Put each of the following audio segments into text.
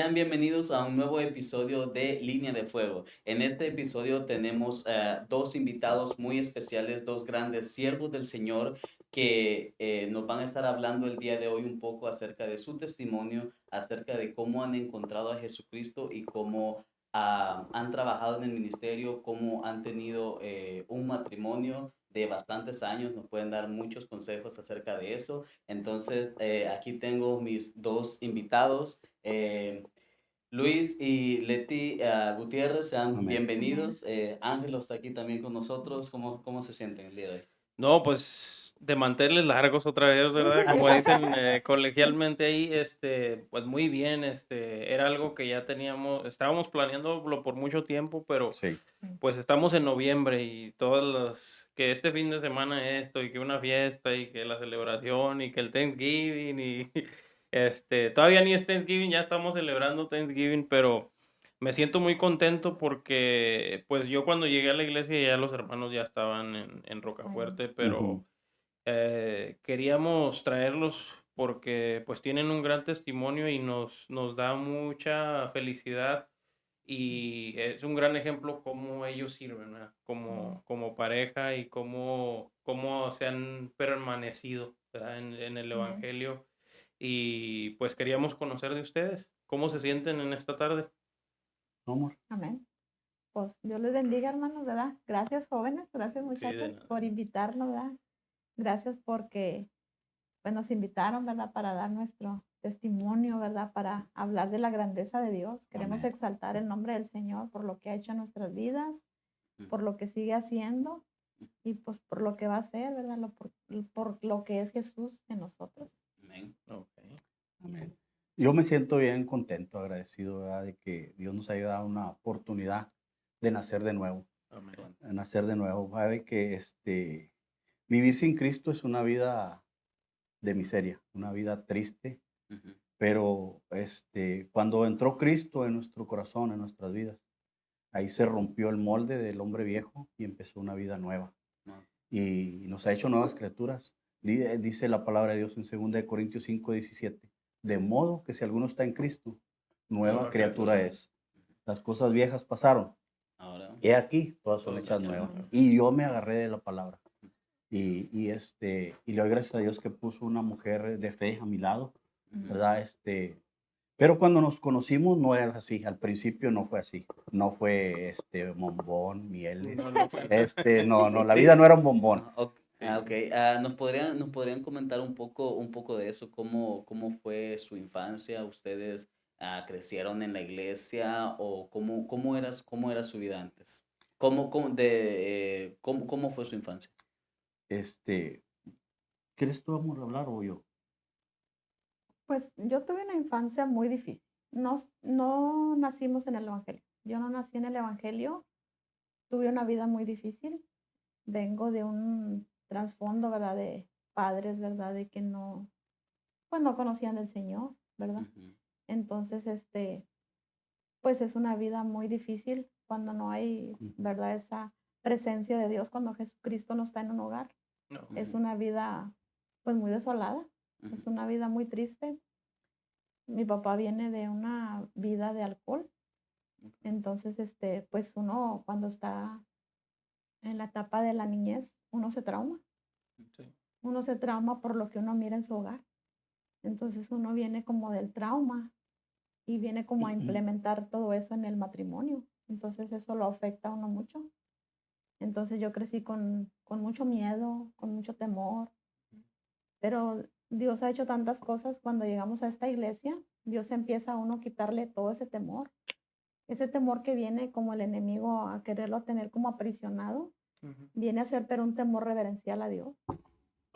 Sean bienvenidos a un nuevo episodio de Línea de Fuego. En este episodio tenemos dos invitados muy especiales, dos grandes siervos del Señor que nos van a estar hablando el día de hoy un poco acerca de su testimonio, acerca de cómo han encontrado a Jesucristo y cómo han trabajado en el ministerio, cómo han tenido un matrimonio de bastantes años. Nos pueden dar muchos consejos acerca de eso. Entonces, aquí tengo mis dos invitados. Luis y Leti Gutiérrez, sean Amén. bienvenidos. Ángelo está aquí también con nosotros. ¿Cómo se sienten el día de hoy? No, pues de mantenerles largos otra vez, ¿verdad? Como dicen colegialmente ahí, pues muy bien, era algo que ya estábamos planeándolo por mucho tiempo, pero Sí. pues estamos en noviembre y que este fin de semana esto y que una fiesta y que la celebración y que el Thanksgiving y todavía ni es Thanksgiving, ya estamos celebrando Thanksgiving, pero me siento muy contento porque, pues yo cuando llegué a la iglesia ya los hermanos ya estaban en Rocafuerte, pero Ujú. queríamos traerlos porque pues tienen un gran testimonio y nos da mucha felicidad y es un gran ejemplo cómo ellos sirven, ¿verdad? Como pareja y cómo se han permanecido, ¿verdad? En el Amén. Evangelio. Y pues queríamos conocer de ustedes. ¿Cómo se sienten en esta tarde? Amor. Amén. Pues Dios les bendiga, hermanos, ¿verdad? Gracias, jóvenes, gracias, Sí, de muchachos, nada. por invitarnos, ¿verdad? Gracias porque pues, nos invitaron, ¿verdad? Para dar nuestro testimonio, ¿verdad? Para hablar de la grandeza de Dios. Queremos Amén. exaltar el nombre del Señor por lo que ha hecho en nuestras vidas, Mm. por lo que sigue haciendo y pues por lo que va a hacer, ¿verdad? Por lo que es Jesús en nosotros. Amén. Ok. Amén. Yo me siento bien contento, agradecido, ¿verdad? De que Dios nos haya dado una oportunidad de nacer de nuevo, Amén. de nacer de nuevo. Sabe que vivir sin Cristo es una vida de miseria, una vida triste, Ujú. pero cuando entró Cristo en nuestro corazón, en nuestras vidas, ahí se rompió el molde del hombre viejo y empezó una vida nueva. No. Y nos ha hecho nuevas criaturas. Dice la palabra de Dios en 2 Corintios 5:17. De modo que si alguno está en Cristo, nueva Nueva criatura criatura. es. Las cosas viejas pasaron. Ahora, He aquí, todas son Todas hechas hechas nuevas. nuevas. Y yo me agarré de la palabra. Y le doy gracias a Dios que puso una mujer de fe a mi lado, ujú. ¿verdad? Pero cuando nos conocimos no era así. Al principio no fue así. No fue bombón, mieles. No, no fue. No, la vida Sí. no era un bombón. Sí. Ok. ¿Nos podrían comentar un poco de eso? ¿Cómo fue su infancia? ¿Ustedes crecieron en la iglesia? ¿O cómo era su vida antes? ¿Cómo fue su infancia? Este, ¿Quieres tú, amor, hablar o yo? Pues yo tuve una infancia muy difícil. No nacimos en el Evangelio. Yo no nací en el Evangelio. Tuve una vida muy difícil. Vengo de un trasfondo, ¿verdad? De padres, ¿verdad? De que no, pues no conocían del Señor, ¿verdad? Ujú. Entonces, pues es una vida muy difícil cuando no hay, Ujú. ¿verdad? Esa presencia de Dios cuando Jesucristo no está en un hogar. No. Es Ujú. una vida, pues muy desolada. Ujú. Es una vida muy triste. Mi papá viene de una vida de alcohol. Entonces, pues uno cuando está en la etapa de la niñez, uno se trauma. Sí. Uno se trauma por lo que uno mira en su hogar. Entonces uno viene como del trauma y viene como a implementar todo eso en el matrimonio. Entonces eso lo afecta a uno mucho. Entonces yo crecí con mucho miedo, con mucho temor, pero Dios ha hecho tantas cosas cuando llegamos a esta iglesia. Dios empieza a uno a quitarle todo ese temor que viene como el enemigo a quererlo tener como aprisionado, Ujú. viene a ser pero un temor reverencial a Dios,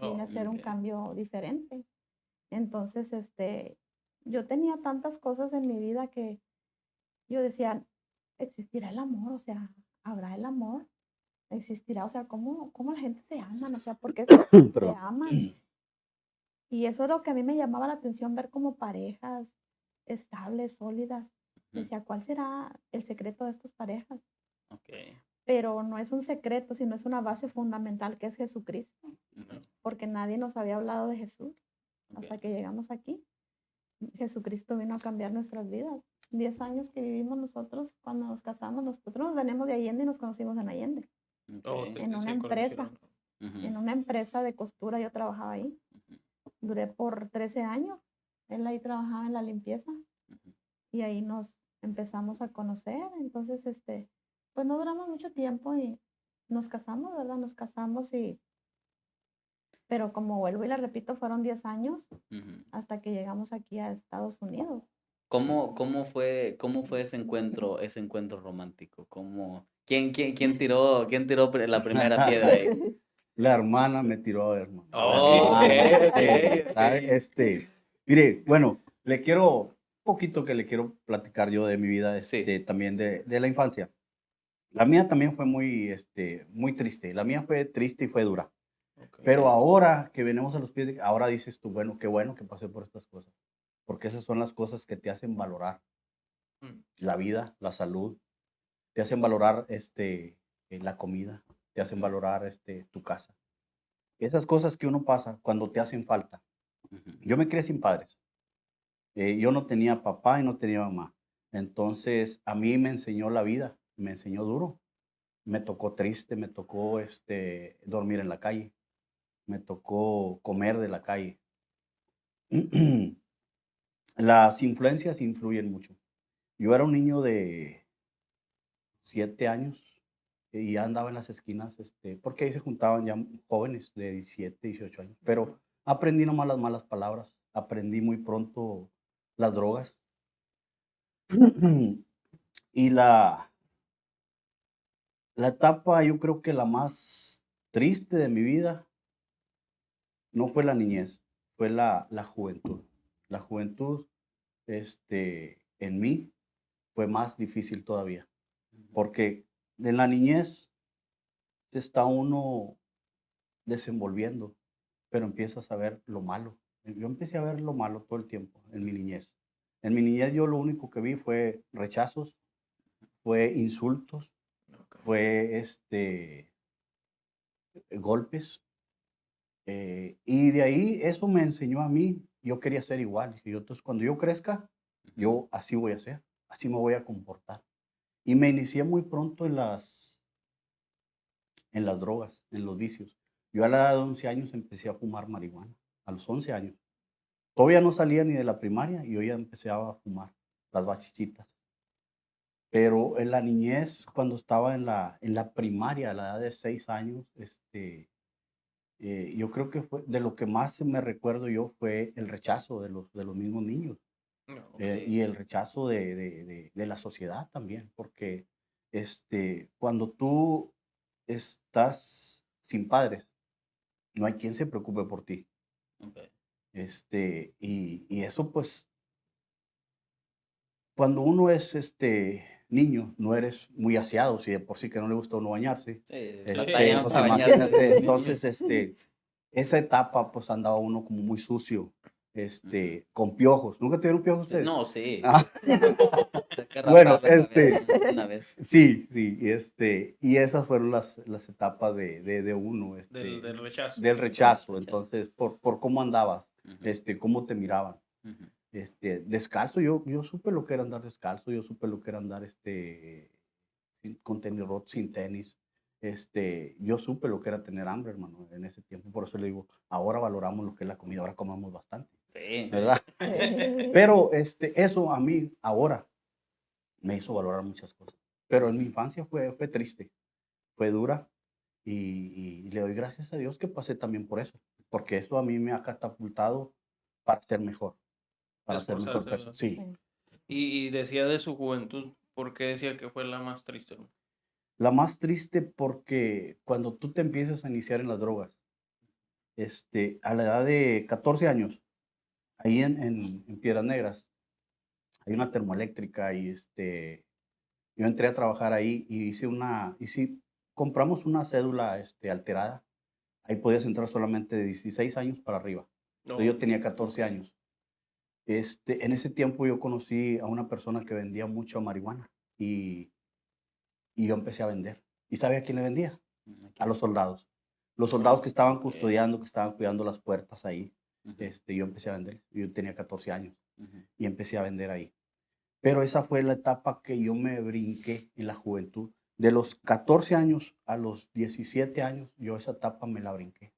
viene a Oh, ser un Ok. cambio diferente. Entonces, yo tenía tantas cosas en mi vida que yo decía, ¿existirá el amor? O sea, ¿habrá el amor? ¿Existirá? O sea, ¿cómo la gente se ama? O sea, ¿por qué se Perdón. aman? Y eso es lo que a mí me llamaba la atención, ver como parejas estables, sólidas. Ujú. Decía, ¿cuál será el secreto de estas parejas? Ok. Pero no es un secreto, sino es una base fundamental que es Jesucristo, Ujú. porque nadie nos había hablado de Jesús Ok. hasta que llegamos aquí. Jesucristo vino a cambiar nuestras vidas. 10 años que vivimos nosotros cuando nos casamos. Nosotros venimos de Allende y nos conocimos en Allende. Oh, Ok. sí, En sí, una sí, empresa. conocieron. Ujú, En una empresa de costura yo trabajaba ahí. Duré por 13 años. Él ahí trabajaba en la limpieza ujú. y ahí nos empezamos a conocer. Entonces, pues no duramos mucho tiempo y nos casamos, ¿verdad? Nos casamos pero como vuelvo y le repito, fueron 10 años Ujú. hasta que llegamos aquí a Estados Unidos. ¿Cómo fue ese encuentro romántico? ¿Quién tiró la primera piedra ahí? La hermana me tiró, hermano. La Oh, ok, hermana, ok, sí, ¿sabe? ok. Mire, bueno, un poquito que le quiero platicar yo de mi vida, Sí. también de la infancia. La mía también fue muy triste. La mía fue triste y fue dura. Ok. Pero ahora que venimos a los pies, ahora dices tú, bueno, qué bueno que pasé por estas cosas. Porque esas son las cosas que te hacen valorar Mm, la vida, la salud, te hacen valorar la comida, te hacen valorar tu casa. Esas cosas que uno pasa cuando te hacen falta. Ujú. Yo me crié sin padres. Yo no tenía papá y no tenía mamá. Entonces, a mí me enseñó la vida, me enseñó duro. Me tocó triste, me tocó dormir en la calle, me tocó comer de la calle. Las influencias influyen mucho. Yo era un niño de 7 años y ya andaba en las esquinas, porque ahí se juntaban ya jóvenes de 17, 18 años. Pero aprendí nomás las malas palabras, aprendí muy pronto las drogas. Y la etapa, yo creo que la más triste de mi vida no fue la niñez, fue la juventud. La juventud, en mí fue más difícil todavía, porque en la niñez se está uno desenvolviendo, pero empiezas a ver lo malo. Yo empecé a ver lo malo todo el tiempo en mi niñez. En mi niñez yo lo único que vi fue rechazos, fue insultos, ok. fue golpes. Y de ahí eso me enseñó a mmí, yo quería ser igual. Dije yo, entonces cuando yo crezca, yo así voy a ser, así me voy a comportar. Y me inicié muy pronto en las drogas, en los vicios. Yo a la edad de 11 años empecé a fumar marihuana, a los 11 años. Todavía no salía ni de la primaria y yo ya empecé a fumar las bachichitas. Pero en la niñez, cuando estaba en la primaria, a la edad de 6 años, yo creo que fue de lo que más me recuerdo yo fue el rechazo de los mismos niños, No, ok. y el rechazo de la sociedad también, porque cuando tú estás sin padres, no hay quien se preocupe por ti. Ok. Y eso pues, cuando uno es niño, no eres muy aseado, si de por sí que no le gusta a uno bañarse. Sí, Sí. batallamos Pues para bañarse. imagínate, entonces, esa etapa, pues andaba uno como muy sucio, Ujú. con piojos. ¿Nunca tuvieron piojos Sí, ustedes? no, sí. Ah, Hay que bueno, rapar la cabeza una vez. sí, sí, y esas fueron las etapas de uno, Del rechazo. del rechazo. Rechazo. Entonces, por cómo andabas, Ujú, cómo te miraban. ujú, Descalzo, yo supe lo que era andar descalzo, yo supe lo que era andar con tenis rotos, sin tenis. Yo supe lo que era tener hambre, hermano, en ese tiempo. Por eso le digo, ahora valoramos lo que es la comida, ahora comemos bastante, Sí. ¿verdad? Sí. Pero eso a mí ahora me hizo valorar muchas cosas. Pero en mi infancia fue triste, fue dura y le doy gracias a Dios que pasé también por eso, porque eso a mí me ha catapultado para ser mejor, para ser mejor Esforzarse, persona. ¿verdad? Sí, Sí. Y decía de su juventud, ¿por qué decía que fue la más triste? ¿No? la más triste porque cuando tú te empiezas a iniciar en las drogas, a la edad de 14 años, ahí en Piedras Negras, hay una termoeléctrica y yo entré a trabajar ahí y compramos una cédula alterada. Ahí podías entrar solamente de 16 años para arriba. Entonces No, yo tenía 14 años. En ese tiempo yo conocí a una persona que vendía mucho marihuana y, y yo empecé a vender. ¿Y sabe a quién le vendía? A los soldados. Los soldados que estaban Ok. custodiando, que estaban cuidando las puertas ahí. Ujú, Yo empecé a vender. Yo tenía 14 años ujú. y empecé a vender ahí. Pero esa fue la etapa que yo me brinqué en la juventud. De los 14 años a los 17 años, yo esa etapa me la brinqué,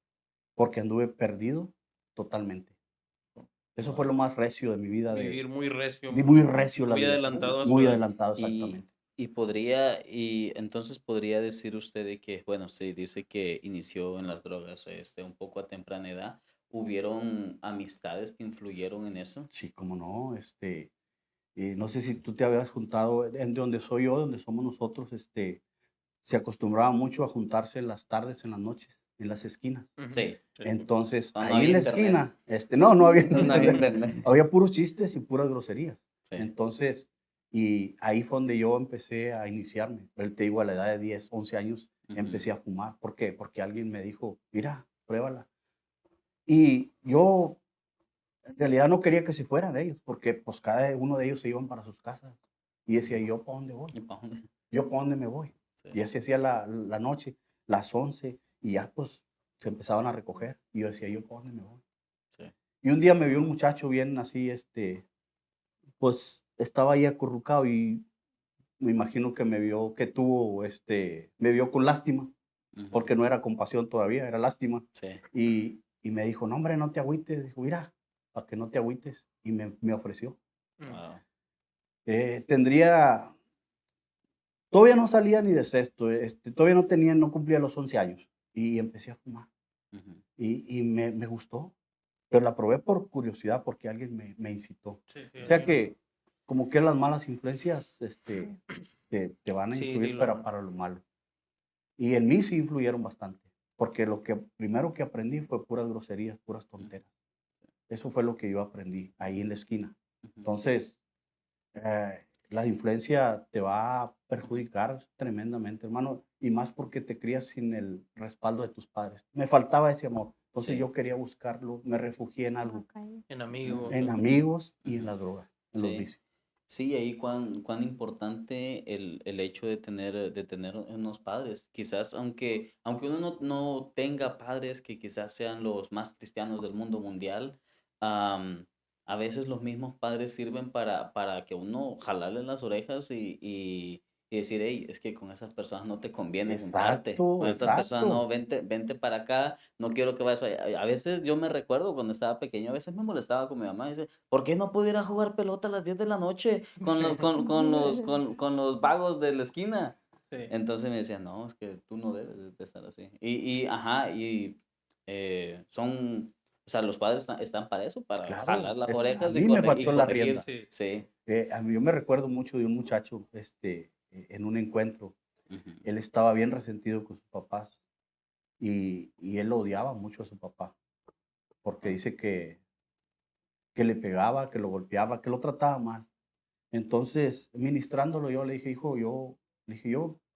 porque anduve perdido totalmente. Eso fue lo más recio de mi vida, Vivir muy recio, muy recio la muy vida, adelantado a su muy edad. adelantado, Y, exactamente. y entonces podría decir usted de que, bueno, sí, dice que inició en las drogas un poco a temprana edad. ¿Hubieron amistades que influyeron en eso? Sí, cómo no, no sé si tú te habías juntado, en donde soy yo, donde somos nosotros, se acostumbraba mucho a juntarse en las tardes, en las noches, en las esquinas. Ujú. Sí, Sí. Entonces, no ahí en había la internet. esquina, no había No había internet, internet. había puros chistes y puras groserías. Sí. Entonces, y ahí fue donde yo empecé a iniciarme. Pero te digo, a la edad de 10, 11 años, Ujú. empecé a fumar. ¿Por qué? Porque alguien me dijo, mira, pruébala. Y yo en realidad no quería que se fueran ellos, porque pues cada uno de ellos se iban para sus casas. Y decía, ¿yo para dónde voy? ¿Y pa' dónde? ¿Yo para dónde me voy? Sí, Y así hacía la noche, las 11, y ya pues se empezaban a recoger. Y yo decía, ¿yo para dónde me voy? sí. Y un día me vio un muchacho bien así, pues estaba ahí acurrucado y me imagino que me vio que tuvo, me vio con lástima, Ujú. porque no era compasión todavía, era lástima. Sí. Y me dijo, no hombre, no te agüites. Dijo, mira, para que no te agüites. Y me ofreció. Mm. Wow. Tendría, todavía no salía ni de sexto, todavía no cumplía los 11 años. Y empecé a fumar. Ujú. Y me gustó, pero la probé por curiosidad, porque alguien me incitó. Sí, sí, O sea alguien- que, como que las malas influencias, te van a sí, sí, influir para lo malo. Y en mí sí influyeron bastante, porque lo que primero que aprendí fue puras groserías, puras tonteras. Eso fue lo que yo aprendí ahí en la esquina. Ujú. Entonces, la influencia te va a perjudicar tremendamente, hermano, y más porque te crías sin el respaldo de tus padres. Me faltaba ese amor, entonces Sí. yo quería buscarlo, me refugié en algo, En amigos. en amigos y en Ujú. las drogas, en los Sí. vicios. Sí, ahí cuán importante el hecho de tener unos padres. Quizás, aunque uno no tenga padres que quizás sean los más cristianos del mundo mundial, am, a veces los mismos padres sirven para que uno jalarle las orejas y decir, hey, es que con esas personas no te conviene juntarte. Exacto, Con estas personas no, exacto. vente para acá, no quiero que vayas allá". A veces yo me recuerdo cuando estaba pequeño, a veces me molestaba con mi mamá, dice, ¿por qué no pudiera jugar pelota a las 10 de la noche con los vagos de la esquina? Sí. Entonces me decía, no, es que tú no debes de estar así. Ajá, o sea, los padres están para eso, para jalar Claro, las a orejas mí me y faltó la corregir. rienda. Sí. Sí. Yo me recuerdo mucho de un muchacho, en un encuentro. Ujú. Él estaba bien resentido con sus papás y él odiaba mucho a su papá, porque dice que le pegaba, que lo golpeaba, que lo trataba mal. Entonces, ministrándolo, yo le dije, hijo,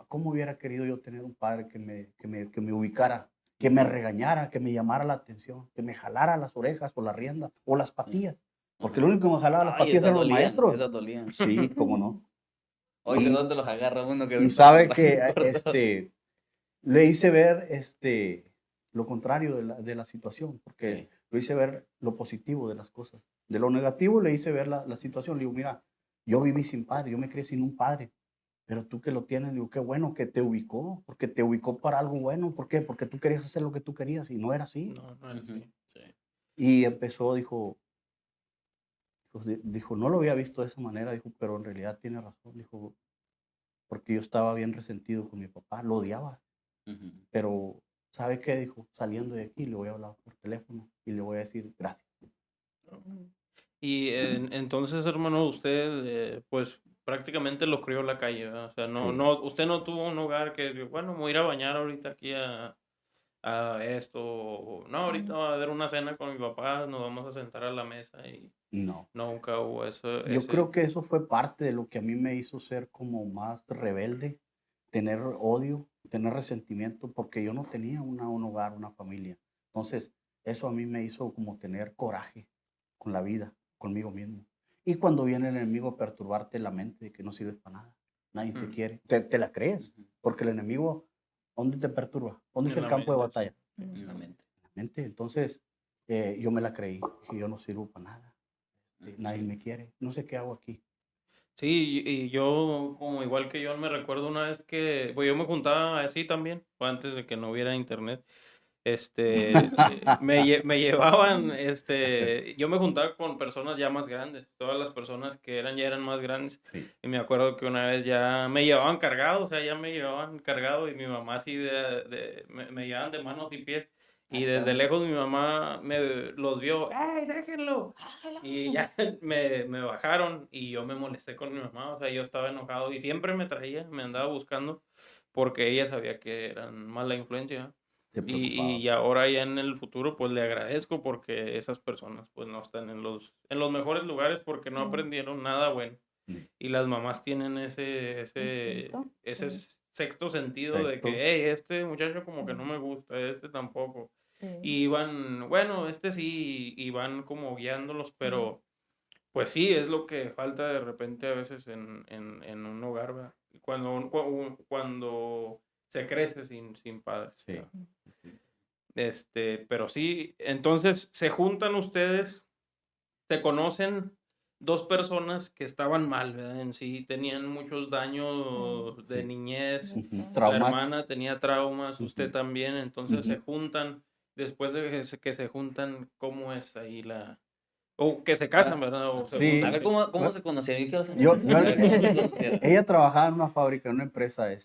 ¿cómo hubiera querido yo tener un padre que me ubicara, que me regañara, que me llamara la atención, que me jalara las orejas o la rienda o las Sí. patillas? Porque Ajá. lo único que me jalaba las Ay, patillas esas eran los dolían, maestros. esas dolían. Sí, cómo no. Oye, Y, ¿dónde los agarra uno que y está sabe que cortado? le hice ver lo contrario de la situación, porque Sí. lo hice ver lo positivo de las cosas. De lo negativo le hice ver la situación. Le digo, mira, yo viví sin padre, yo me crié sin un padre, pero tú que lo tienes, digo, qué bueno que te ubicó, porque te ubicó para algo bueno. ¿Por qué? Porque tú querías hacer lo que tú querías y no era así. No, no era Ujú. así. Sí. Y empezó, dijo, no lo había visto de esa manera, dijo, pero en realidad tiene razón, dijo, porque yo estaba bien resentido con mi papá, lo odiaba. Ujú. Pero, ¿sabe qué? Dijo, saliendo de aquí le voy a hablar por teléfono y le voy a decir gracias. Y entonces, hermano, usted, pues prácticamente lo crió en la calle, ¿verdad? O sea, Sí. usted no tuvo un hogar que, bueno, me voy a ir a bañar ahorita aquí a esto, o, no, ahorita va a haber una cena con mi papá, nos vamos a sentar a la mesa y No. nunca hubo eso, Yo creo que eso fue parte de lo que a mí me hizo ser como más rebelde, tener odio, tener resentimiento, porque yo no tenía un hogar, una familia. Entonces, eso a mí me hizo como tener coraje con la vida, conmigo mismo. Y cuando viene el enemigo a perturbarte la mente de que no sirves para nada, nadie te Mm, quiere, te la crees, Ujú. porque el enemigo, ¿dónde te perturba? ¿Dónde es en el la campo de mente, sí. batalla? En la mente. La mente. Entonces, yo me la creí, dije, yo no sirvo para nada, nadie Sí. me quiere, no sé qué hago aquí. Sí, y yo, como igual que yo, me recuerdo una vez que, pues yo me juntaba así también, fue antes de que no hubiera internet. Me llevaban, yo me juntaba con personas ya más grandes, todas las personas que ya eran más grandes, Sí. y me acuerdo que una vez ya me llevaban cargado, o sea, ya me llevaban cargado, y mi mamá así me llevaban de manos y pies, y desde lejos mi mamá los vio, ¡ay, déjenlo! Y ya me bajaron, y yo me molesté con mi mamá, o sea, yo estaba enojado, y siempre me traía, me andaba buscando, porque ella sabía que eran mala influencia. Se preocupaba. Y ahora ya en el futuro, pues le agradezco porque esas personas pues no están en los mejores lugares porque no Sí. aprendieron nada bueno. Sí. Y las mamás tienen Instinto, ese sí. sexto sentido de Exacto. que, hey, este muchacho como que Sí. no me gusta, este tampoco. Sí. Y van, bueno, este sí, y van como guiándolos, Sí. pero pues sí, es lo que falta de repente a veces en un hogar, ¿verdad? Cuando se crece sin padres, Sí. ¿verdad? Sí. Pero sí, entonces se juntan ustedes, se conocen dos personas que estaban mal, ¿verdad? En sí, tenían muchos daños de Sí. niñez, Ujú. Sí. la Traumas. hermana tenía traumas, usted Ujú. también, entonces se Ujú. juntan, después de que se juntan, ¿cómo es ahí o que se casan, Ah, ¿verdad? O se Sí. a juntan, ver, sí. ¿cómo se conocieron? Yo quiero saber Yo, eso. yo, A ver, ¿cómo se conocieron? ella trabajaba en una fábrica, en una empresa, ahí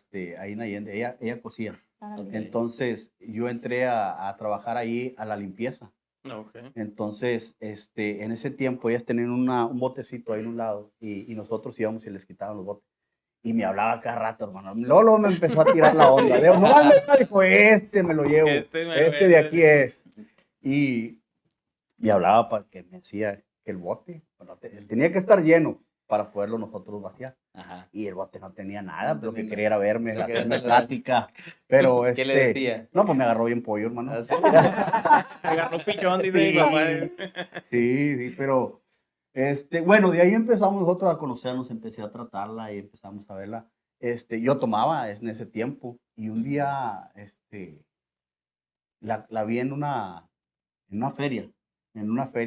en Allende. Ella cosía. Ok. Entonces, yo entré a trabajar ahí a la limpieza. Ok. Entonces, en ese tiempo ellas tenían un botecito ahí en un lado y nosotros íbamos y les quitaban los botes. Y me hablaba cada rato, hermano. Lolo me empezó a tirar la onda. Digo, no, anda, dijo, me lo llevo. Mero Este de aquí sí. es. Y, y hablaba para que me decía que el bote bueno, tenía que estar lleno para poderlo nosotros vaciar. Ajá. Y el bote no tenía nada, No lo que tenía quería era verme, Lo quería hacerme saludar. plática. Pero ¿Qué le decía? no, pues me agarró bien pollo, hermano. ¿Ah, sí? Agarró pichón, dice mi Sí, papá. sí, pero bueno, de ahí empezamos nosotros a conocernos, empecé a tratarla y empezamos a verla. Yo tomaba en ese tiempo y un día, la vi en una feria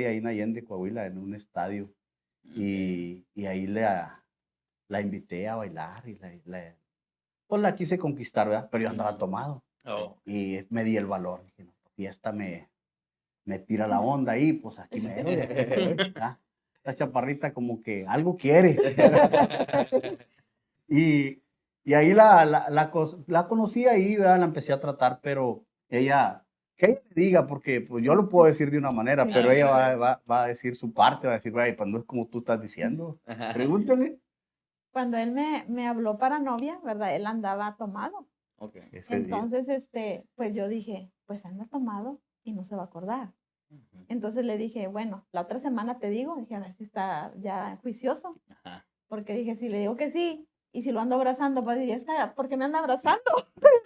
ahí en Allende, Coahuila, en un estadio. Y ahí la invité a bailar pues la quise conquistar, ¿verdad? Pero yo andaba tomado Oh. y me di el valor. Dije, no, pues, si esta me tira la onda ahí, pues aquí me doy, aquí soy. ¿Ah? La chaparrita como que algo quiere. Y, y ahí la conocí ahí, ¿verdad? La empecé a tratar, pero ella, que ella me diga, porque pues, yo lo puedo decir de una manera, Sí. pero ella va a decir su parte, va a decir, güey, pues no es como tú estás diciendo. Pregúntale. Cuando él me habló para novia, ¿verdad? Él andaba tomado. Ok. Ese día. Entonces, pues yo dije, pues anda tomado y no se va a acordar. Ujú. Entonces le dije, bueno, la otra semana te digo, dije, a ver si está ya juicioso. Ajá. Porque dije, si le digo que sí, y si lo ando abrazando, pues ya está, ¿por qué me anda abrazando?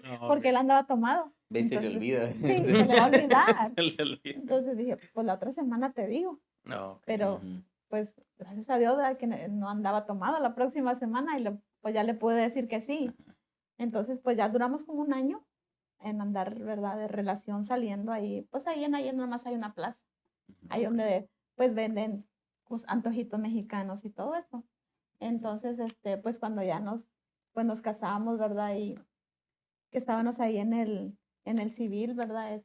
No, Porque él andaba tomado. Ve y se le Entonces, olvida. sí, se le va a olvidar. Se le olvidó. Entonces dije, pues la otra semana te digo. No, ok. Pero, Ujú. pues, gracias a Dios, ¿verdad? Que no andaba tomado la próxima semana y pues ya le pude decir que sí. Entonces, pues ya duramos como un año en andar, ¿verdad? De relación saliendo ahí. Pues ahí en Allende nomás hay una plaza. Ahí donde, pues, venden pues, antojitos mexicanos y todo eso. Entonces, pues cuando ya pues nos casamos, ¿verdad? Y que estábamos ahí en el civil, ¿verdad?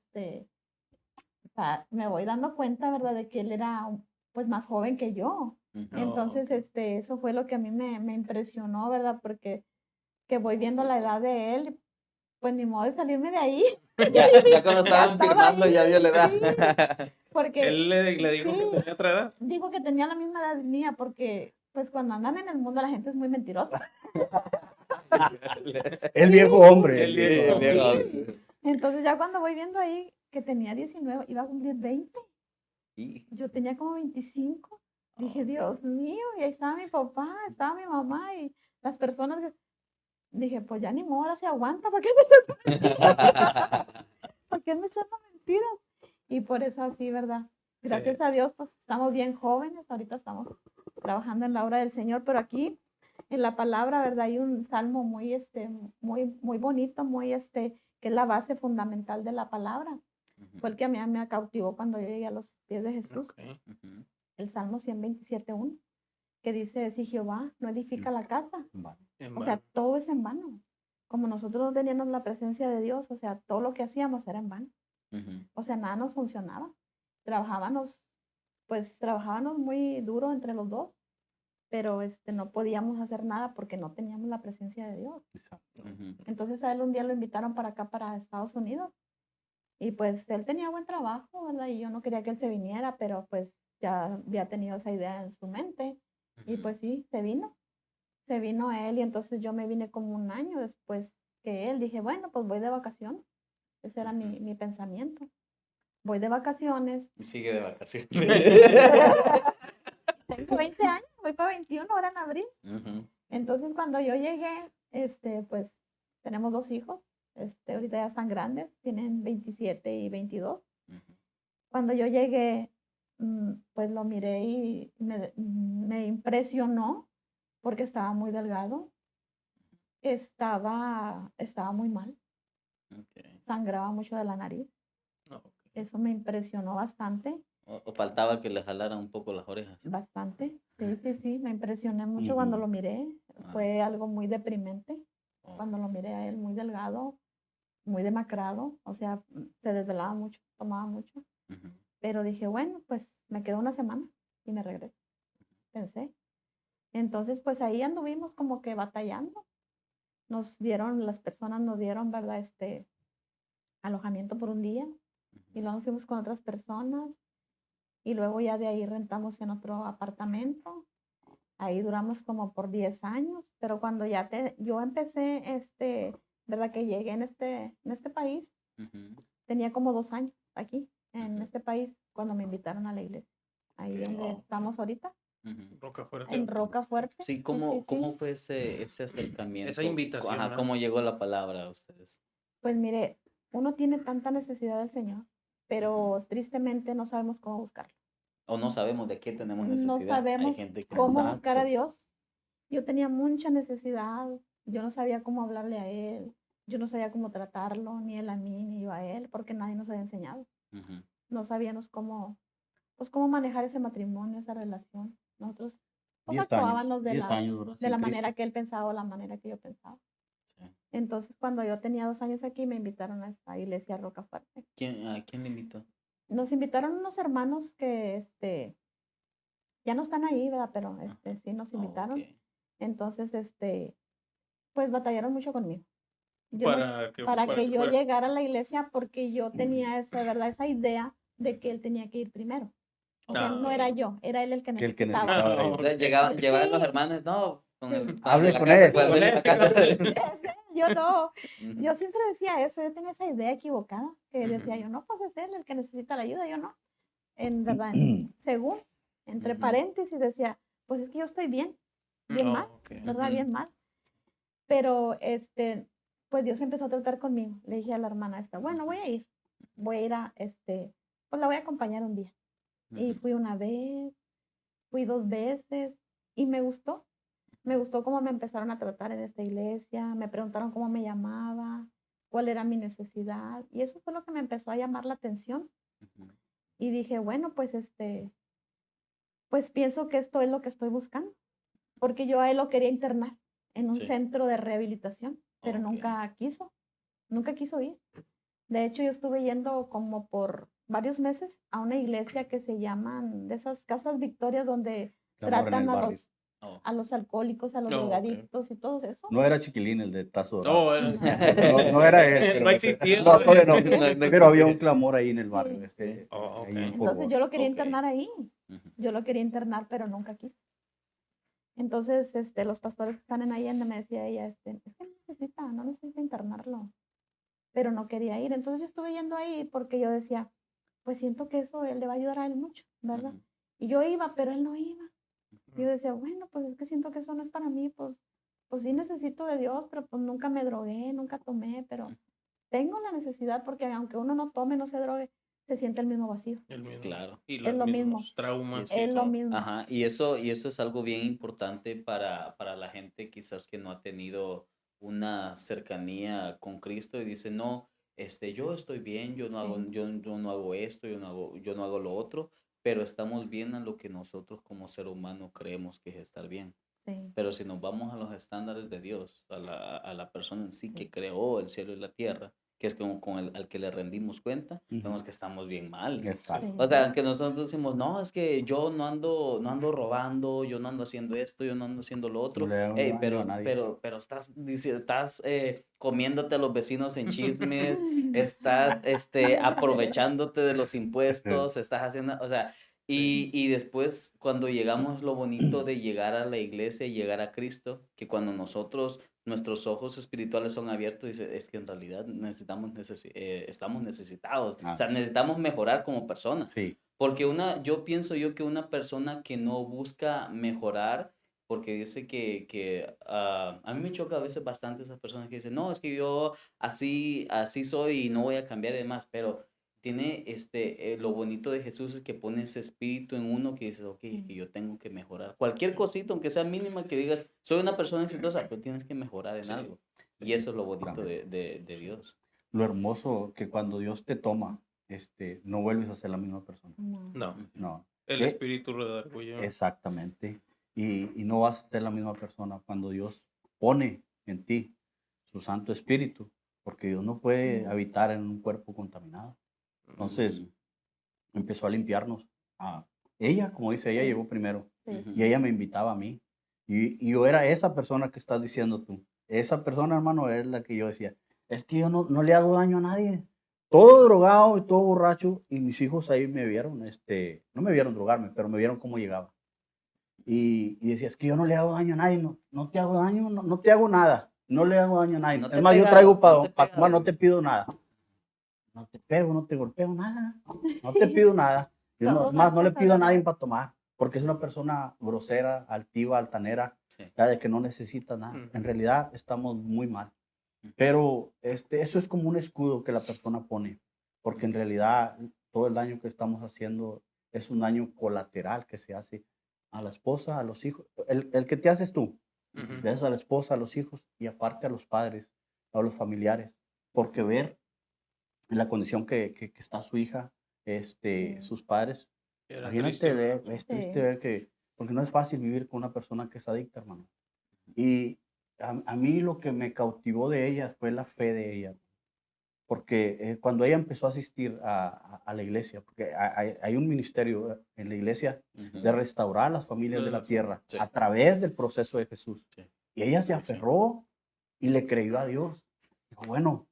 Me voy dando cuenta, ¿verdad? De que él era, pues, más joven que yo. Ujú. Entonces, ok. eso fue lo que a mí me impresionó, ¿verdad? Porque que voy viendo la edad de él, pues ni modo de salirme de ahí. Ya cuando Ya estaban estaba firmando ahí, ya vio la edad. sí, porque Él le dijo que sí, tenía otra edad. dijo que tenía la misma edad mía, porque pues cuando andan en el mundo la gente es muy mentirosa. El viejo hombre. El Sí, viejo el hombre. viejo. Entonces ya cuando voy viendo ahí que tenía 19, iba a cumplir 20, Y- yo tenía como 25. Dije, Dios mío, y ahí estaba mi papá, estaba mi mamá y las personas que... Dije, pues ya ni modo, ahora se aguanta, ¿para qué ¿para qué me echando mentiras? Y por eso así, ¿verdad? Sí. Gracias a Dios, pues estamos bien jóvenes, ahorita estamos trabajando en la obra del Señor, pero aquí en la palabra, ¿verdad? Hay un salmo muy bonito, que es la base fundamental de la palabra. Fue el que a mí me cautivó cuando yo llegué a los pies de Jesús. Ok. Ujú. El Salmo 127:1, que dice, si Jehová no edifica la casa, Vale. En o sea, vano. todo es en vano. Como nosotros no teníamos la presencia de Dios, o sea, todo lo que hacíamos era en vano. Ujú. O sea, nada nos funcionaba. Trabajábamos muy duro entre los dos, pero no podíamos hacer nada porque no teníamos la presencia de Dios. Exacto. Ujú. Entonces a él un día lo invitaron para acá, para Estados Unidos, y pues él tenía buen trabajo, ¿verdad? Y yo no quería que él se viniera, pero pues ya había tenido esa idea en su mente. Y Ujú. pues sí, se vino él y entonces yo me vine como un año después que él. Dije, bueno, pues voy de vacaciones. Ese era Ujú. mi pensamiento. Voy de vacaciones. Y sigue de vacaciones. Tengo 20 años, voy para 21 ahora en abril. Ujú. Entonces cuando yo llegué, pues tenemos 2 hijos. Ahorita ya están grandes, tienen 27 y 22. Ujú. Cuando yo llegué, pues lo miré y me impresionó porque estaba muy delgado, estaba muy mal, Ok. sangraba mucho de la nariz. Ok. Eso me impresionó bastante, O faltaba que le jalaran un poco las orejas. bastante. Sí, sí, sí, me impresioné mucho cuando Ujú. lo miré. Ah, Fue algo muy deprimente oh. cuando lo miré a él muy delgado, muy demacrado, o sea, se desvelaba mucho, tomaba mucho. Ujú. Pero dije, bueno, pues me quedo una semana y me regreso, pensé. Entonces, pues ahí anduvimos como que batallando. Las personas nos dieron, ¿verdad? Alojamiento por un día y luego nos fuimos con otras personas y luego ya de ahí rentamos en otro apartamento. Ahí duramos como por 10 años, pero cuando yo empecé, ¿verdad? Que llegué en este país, Ujú. tenía como 2 años aquí, en Ujú. este país, cuando me invitaron a la iglesia. Ahí Ok. donde Oh, ok. estamos ahorita, Ujú. Roca fuerte. en Roca Fuerte. Sí, Sí, ¿cómo, sí, cómo sí. fue ese acercamiento? Esa invitación, Ajá, ¿verdad? ¿cómo llegó la palabra a ustedes? Pues mire, uno tiene tanta necesidad del Señor, Ujú. pero tristemente no sabemos cómo buscarlo. O no sabemos de qué tenemos No necesidad. Hay sabemos gente que no cómo sabe. buscar a Exacto. Dios. Yo tenía mucha necesidad, yo no sabía cómo hablarle a Él, yo no sabía cómo tratarlo, ni Él a mí, ni yo a Él, porque nadie nos había enseñado. Ujú. No sabíamos cómo manejar ese matrimonio, esa relación. Nosotros, pues 10 años. actuábamos de 10 la, años, ¿verdad? de Sin la manera Cristo. que Él pensaba o la manera que yo pensaba. Sí. Entonces, cuando yo tenía 2 años aquí, me invitaron a esta iglesia Rocafuerte. ¿A quién le invitó? Nos invitaron unos hermanos que ya no están ahí, ¿verdad? Pero Ajá. sí nos Oh, invitaron. ok. Entonces, pues batallaron mucho conmigo. Yo no, Para que yo fuera. llegara a la iglesia porque yo tenía ¿verdad? Esa idea de que él tenía que ir primero. O sea, no era Ok. yo, era él el que Que el que necesitaba. necesitaba ir. Entonces Ok. llegaban los Sí, hermanos, no, con el sí. pan de Hable la con casa, él. pues, Con ven a él. la casa. Yo no, Ujú. yo siempre decía eso, yo tenía esa idea equivocada, que decía Ujú. yo, no, pues es él el que necesita la ayuda, yo no. En verdad, según, entre Ujú. paréntesis decía, pues es que yo estoy bien mal, Oh, ok. ¿verdad? Ujú. Bien mal. Pero, pues Dios empezó a tratar conmigo. Le dije a la hermana bueno, voy a ir pues la voy a acompañar un día. Y Ujú. fui una vez, fui 2 veces y me gustó. Me gustó cómo me empezaron a tratar en esta iglesia, me preguntaron cómo me llamaba, cuál era mi necesidad y eso fue lo que me empezó a llamar la atención Ujú. y dije, bueno, pues pues pienso que esto es lo que estoy buscando, porque yo a él lo quería internar en un Sí. centro de rehabilitación, pero Ok. nunca quiso ir. De hecho, yo estuve yendo como por varios meses a una iglesia que se llaman de esas casas Victorias donde El amor en el tratan a barrio. Oh. los alcohólicos, a los Oh, ok. drogadictos y todo eso. No era Chiquilín el de Tazo Dorado. No, No, No era él, pero, no existía. no, todavía no. No Pero había un existía. clamor ahí en el barrio, sí, sí. Oh, ok. ahí en Fort Entonces Worth. yo lo quería Ok. internar ahí. Ujú. Yo lo quería internar, pero nunca quiso. Entonces, los pastores que están en Allende me decía ella, es que no necesita internarlo, pero no quería ir. Entonces yo estuve yendo ahí porque yo decía, pues siento que eso él le va a ayudar a él mucho, ¿verdad? Ujú. Y yo iba, pero él no iba. Ujú. Yo decía, bueno, pues es que siento que eso no es para mí, pues sí necesito de Dios, pero pues nunca me drogué, nunca tomé, pero tengo la necesidad porque aunque uno no tome, no se drogue, se siente el mismo vacío. El mismo. Claro. Y Es los lo mismo, mismos traumas y es lo todo. mismo. Ajá, y eso es algo bien importante para la gente quizás que no ha tenido una cercanía con Cristo y dice, no, yo estoy bien, yo no hago, Sí. yo no hago esto, yo no hago lo otro, pero estamos bien a lo que nosotros como ser humano creemos que es estar bien. Sí, Pero si nos vamos a los estándares de Dios, a la persona en sí sí. que creó el cielo y la tierra, que es como con el, al que le rendimos cuenta, vemos Ujú. que estamos bien mal. Exacto. O sea, Sí. que nosotros decimos, no, es que yo no ando robando, yo no ando haciendo esto, yo no ando haciendo lo No otro. le hago Ey, daño a nadie. pero estás, estás comiéndote a los vecinos en chismes, estás aprovechándote de los impuestos, estás haciendo, o sea, y después cuando llegamos lo bonito de llegar a la iglesia y llegar a Cristo, que cuando nosotros, nuestros ojos espirituales son abiertos, dice, es que en realidad necesitamos, estamos necesitados, o Ah, sea, necesitamos mejorar como personas. sí. Porque yo pienso yo que una persona que no busca mejorar, porque dice a mí me choca a veces bastante esas personas que dicen, no, es que yo así soy y no voy a cambiar y demás, pero tiene lo bonito de Jesús es que pone ese espíritu en uno que dice, ok, es que yo tengo que mejorar. Cualquier cosita, aunque sea mínima, que digas, soy una persona exitosa, pero tienes que mejorar en Sí. algo. Y eso es lo bonito Exactamente. de Dios. Lo hermoso que cuando Dios te toma, no vuelves a ser la misma persona. No. No, Ujú. No. el espíritu lo da orgullo. Exactamente. Y no vas a ser la misma persona cuando Dios pone en ti su Santo Espíritu, porque Dios no puede No. habitar en un cuerpo contaminado. Entonces Ujú, empezó a limpiarnos. Ella, como dice, ella Sí. llegó primero Sí, ujú. y ella me invitaba a mí. Y yo era esa persona que estás diciendo tú. Esa persona, hermano, es la que yo decía, es que yo no le hago daño a nadie. Todo drogado y todo borracho, y mis hijos ahí me vieron, no me vieron drogarme, pero me vieron cómo llegaba. Y decía, es que yo no le hago daño a nadie, no te hago daño, no te hago nada, no le hago daño a nadie. No te Es he más, yo traigo pegado, no te he para tomar, pegado. no te pido nada. No te pego, no te golpeo, nada. No te pido nada. Yo no, Todo es más, no le marcha, pido a nadie ¿verdad? para tomar, porque es una persona grosera, altiva, altanera, Sí. ya de que no necesita nada. En Ujú. realidad estamos muy mal. Ujú, Pero eso es como un escudo que la persona pone, porque en realidad todo el daño que estamos haciendo es un daño colateral que se hace a la esposa, a los hijos. El que te haces tú, ujú, le haces a la esposa, a los hijos y aparte a los padres, a los familiares, porque ver en la condición que está su hija, Sí. sus padres, Era triste, imagínate, ¿verdad? es triste Sí. ver que, porque no es fácil vivir con una persona que es adicta, hermano. Y a mí lo que me cautivó de ella fue la fe de ella, porque cuando ella empezó a asistir a la iglesia, porque hay un ministerio en la iglesia ujú. de restaurar a las familias de la tierra Sí, a través del proceso de Jesús. sí, Y ella se sí. aferró y le creyó a Dios. Dijo, bueno,